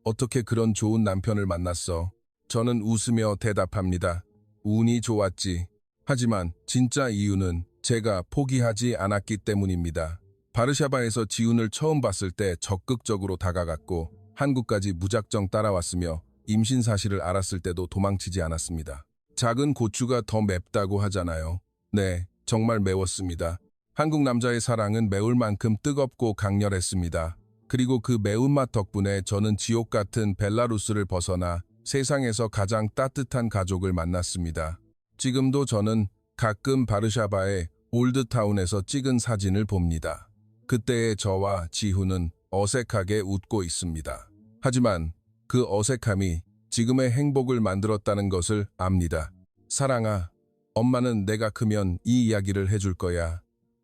어떻게 그런 좋은 남편을 만났어? 저는 웃으며 대답합니다. 운이 좋았지. 하지만 진짜 이유는 제가 포기하지 않았기 때문입니다. 바르샤바에서 지훈을 처음 봤을 때 적극적으로 다가갔고 한국까지 무작정 따라왔으며 임신 사실을 알았을 때도 도망치지 않았습니다. 작은 고추가 더 맵다고 하잖아요. 네, 정말 매웠습니다. 한국 남자의 사랑은 매울 만큼 뜨겁고 강렬했습니다. 그리고 그 매운맛 덕분에 저는 지옥 같은 벨라루스를 벗어나 세상에서 가장 따뜻한 가족을 만났습니다. 지금도 저는 가끔 바르샤바의 올드타운에서 찍은 사진을 봅니다. 그때의 저와 지훈은 어색하게 웃고 있습니다. 하지만 그 어색함이 지금의 행복을 만들었다는 것을 압니다. 사랑아, 엄마는 내가 크면 이 이야기를 해줄 거야.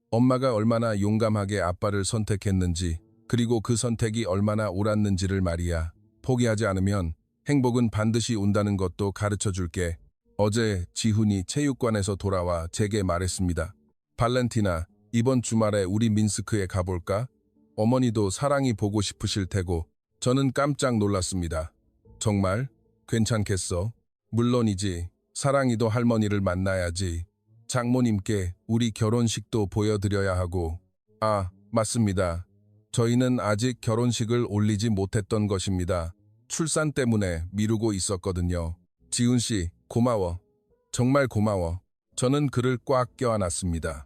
엄마가 얼마나 용감하게 아빠를 선택했는지, 그리고 그 선택이 얼마나 옳았는지를 말이야. 포기하지 않으면 행복은 반드시 온다는 것도 가르쳐 줄게. 어제 지훈이 체육관에서 돌아와 제게 말했습니다. 발렌티나, 이번 주말에 우리 민스크에 가볼까? 어머니도 사랑이 보고 싶으실 테고. 저는 깜짝 놀랐습니다. 정말? 괜찮겠어? 물론이지. 사랑이도 할머니를 만나야지. 장모님께 우리 결혼식도 보여드려야 하고. 아, 맞습니다. 저희는 아직 결혼식을 올리지 못했던 것입니다. 출산 때문에 미루고 있었거든요. 지훈 씨, 고마워. 정말 고마워. 저는 그를 꽉 껴안았습니다.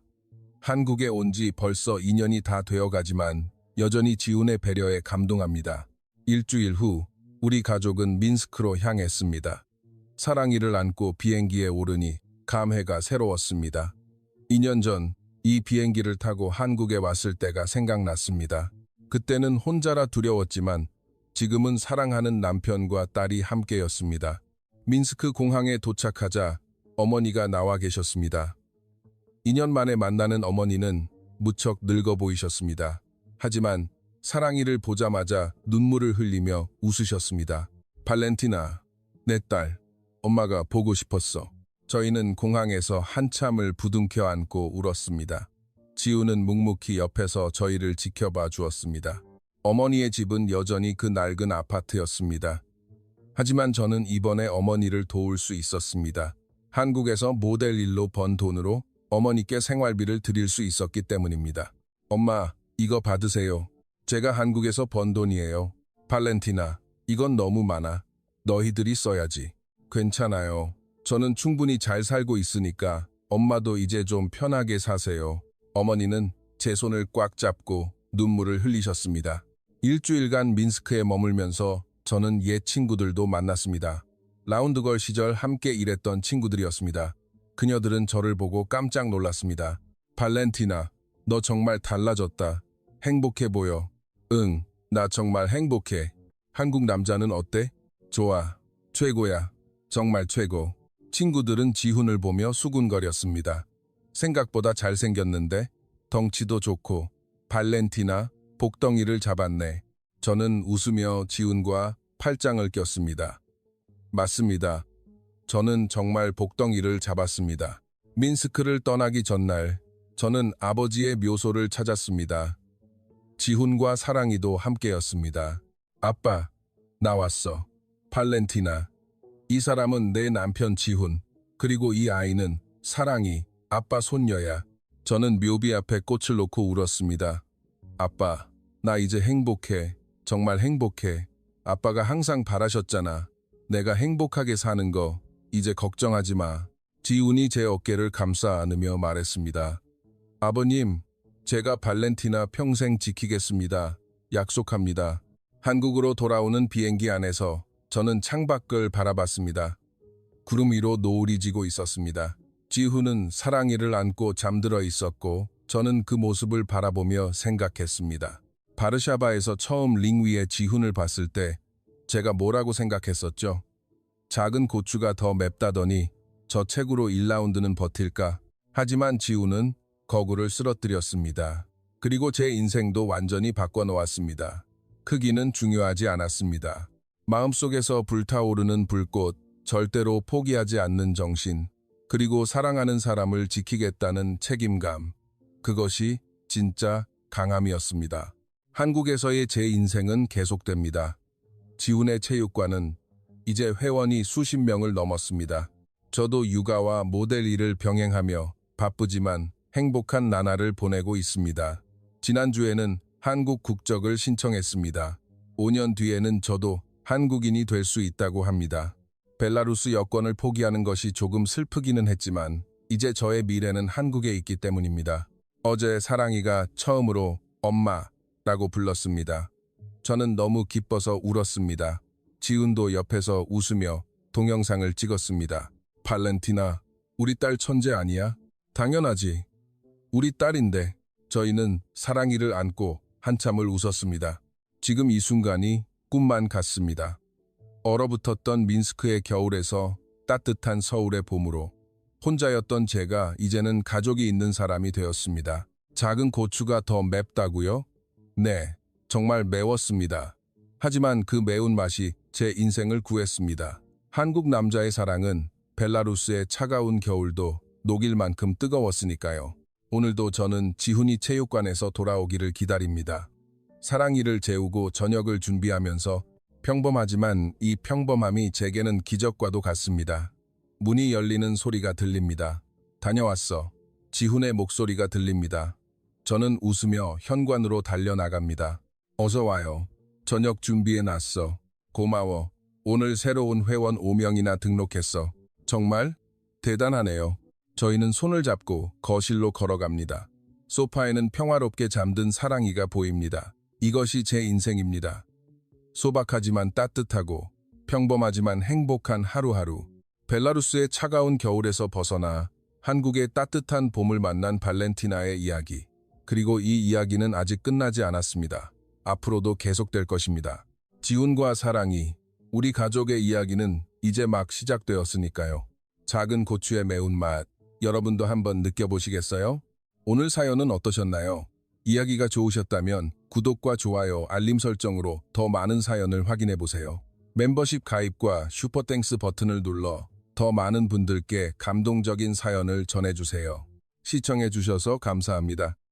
한국에 온 지 벌써 2년이 다 되어가지만 여전히 지훈의 배려에 감동합니다. 일주일 후 우리 가족은 민스크로 향했습니다. 사랑이를 안고 비행기에 오르니 감회가 새로웠습니다. 2년 전 이 비행기를 타고 한국에 왔을 때가 생각났습니다. 그때는 혼자라 두려웠지만 지금은 사랑하는 남편과 딸이 함께였습니다. 민스크 공항에 도착하자 어머니가 나와 계셨습니다. 2년 만에 만나는 어머니는 무척 늙어 보이셨습니다. 하지만 사랑이를 보자마자 눈물을 흘리며 웃으셨습니다. 발렌티나, 내 딸, 엄마가 보고 싶었어. 저희는 공항에서 한참을 부둥켜 안고 울었습니다. 지우는 묵묵히 옆에서 저희를 지켜봐 주었습니다. 어머니의 집은 여전히 그 낡은 아파트였습니다. 하지만 저는 이번에 어머니를 도울 수 있었습니다. 한국에서 모델 일로 번 돈으로 어머니께 생활비를 드릴 수 있었기 때문입니다. 엄마, 이거 받으세요. 제가 한국에서 번 돈이에요. 발렌티나, 이건 너무 많아. 너희들이 써야지. 괜찮아요. 저는 충분히 잘 살고 있으니까 엄마도 이제 좀 편하게 사세요. 어머니는 제 손을 꽉 잡고 눈물을 흘리셨습니다. 일주일간 민스크에 머물면서 저는 옛 친구들도 만났습니다. 라운드걸 시절 함께 일했던 친구들이었습니다. 그녀들은 저를 보고 깜짝 놀랐습니다. 발렌티나, 너 정말 달라졌다. 행복해 보여. 응, 나 정말 행복해. 한국 남자는 어때? 좋아. 최고야. 정말 최고. 친구들은 지훈을 보며 수군거렸습니다. 생각보다 잘생겼는데 덩치도 좋고 발렌티나 복덩이를 잡았네. 저는 웃으며 지훈과 팔짱을 꼈습니다. 맞습니다. 저는 정말 복덩이를 잡았습니다. 민스크를 떠나기 전날 저는 아버지의 묘소를 찾았습니다. 지훈과 사랑이도 함께였습니다. 아빠, 나 왔어. 발렌티나. 이 사람은 내 남편 지훈, 그리고 이 아이는 사랑이, 아빠 손녀야. 저는 묘비 앞에 꽃을 놓고 울었습니다. 아빠, 나 이제 행복해. 정말 행복해. 아빠가 항상 바라셨잖아. 내가 행복하게 사는 거, 이제 걱정하지 마. 지훈이 제 어깨를 감싸 안으며 말했습니다. 아버님, 제가 발렌티나 평생 지키겠습니다. 약속합니다. 한국으로 돌아오는 비행기 안에서 저는 창밖을 바라봤습니다. 구름 위로 노을이 지고 있었습니다. 지훈은 사랑이를 안고 잠들어 있었고 저는 그 모습을 바라보며 생각했습니다. 바르샤바에서 처음 링 위에 지훈을 봤을 때 제가 뭐라고 생각했었죠? 작은 고추가 더 맵다더니 저 책으로 1라운드는 버틸까? 하지만 지훈은 거구를 쓰러뜨렸습니다. 그리고 제 인생도 완전히 바꿔놓았습니다. 크기는 중요하지 않았습니다. 마음속에서 불타오르는 불꽃, 절대로 포기하지 않는 정신, 그리고 사랑하는 사람을 지키겠다는 책임감. 그것이 진짜 강함이었습니다. 한국에서의 제 인생은 계속됩니다. 지훈의 체육관은 이제 회원이 수십 명을 넘었습니다. 저도 육아와 모델 일을 병행하며 바쁘지만 행복한 나날을 보내고 있습니다. 지난주에는 한국 국적을 신청했습니다. 5년 뒤에는 저도 한국인이 될 수 있다고 합니다. 벨라루스 여권을 포기하는 것이 조금 슬프기는 했지만 이제 저의 미래는 한국에 있기 때문입니다. 어제 사랑이가 처음으로 엄마라고 불렀습니다. 저는 너무 기뻐서 울었습니다. 지훈도 옆에서 웃으며 동영상을 찍었습니다. 발렌티나, 우리 딸 천재 아니야? 당연하지. 우리 딸인데. 저희는 사랑이를 안고 한참을 웃었습니다. 지금 이 순간이 꿈만 같습니다. 얼어붙었던 민스크의 겨울에서 따뜻한 서울의 봄으로 혼자였던 제가 이제는 가족이 있는 사람이 되었습니다. 작은 고추가 더 맵다고요? 네, 정말 매웠습니다. 하지만 그 매운맛이 제 인생을 구했습니다. 한국 남자의 사랑은 벨라루스의 차가운 겨울도 녹일 만큼 뜨거웠으니까요. 오늘도 저는 지훈이 체육관에서 돌아오기를 기다립니다. 사랑이를 재우고 저녁을 준비하면서 평범하지만 이 평범함이 제게는 기적과도 같습니다. 문이 열리는 소리가 들립니다. 다녀왔어. 지훈의 목소리가 들립니다. 저는 웃으며 현관으로 달려나갑니다. 어서 와요. 저녁 준비해 놨어. 고마워. 오늘 새로운 회원 5명이나 등록했어. 정말? 대단하네요. 저희는 손을 잡고 거실로 걸어갑니다. 소파에는 평화롭게 잠든 사랑이가 보입니다. 이것이 제 인생입니다. 소박하지만 따뜻하고 평범하지만 행복한 하루하루. 벨라루스의 차가운 겨울에서 벗어나 한국의 따뜻한 봄을 만난 발렌티나의 이야기. 그리고 이 이야기는 아직 끝나지 않았습니다. 앞으로도 계속될 것입니다. 지훈과 사랑이, 우리 가족의 이야기는 이제 막 시작되었으니까요. 작은 고추의 매운맛, 여러분도 한번 느껴보시겠어요? 오늘 사연은 어떠셨나요? 이야기가 좋으셨다면 구독과 좋아요, 알림 설정으로 더 많은 사연을 확인해보세요. 멤버십 가입과 슈퍼땡스 버튼을 눌러 더 많은 분들께 감동적인 사연을 전해주세요. 시청해주셔서 감사합니다.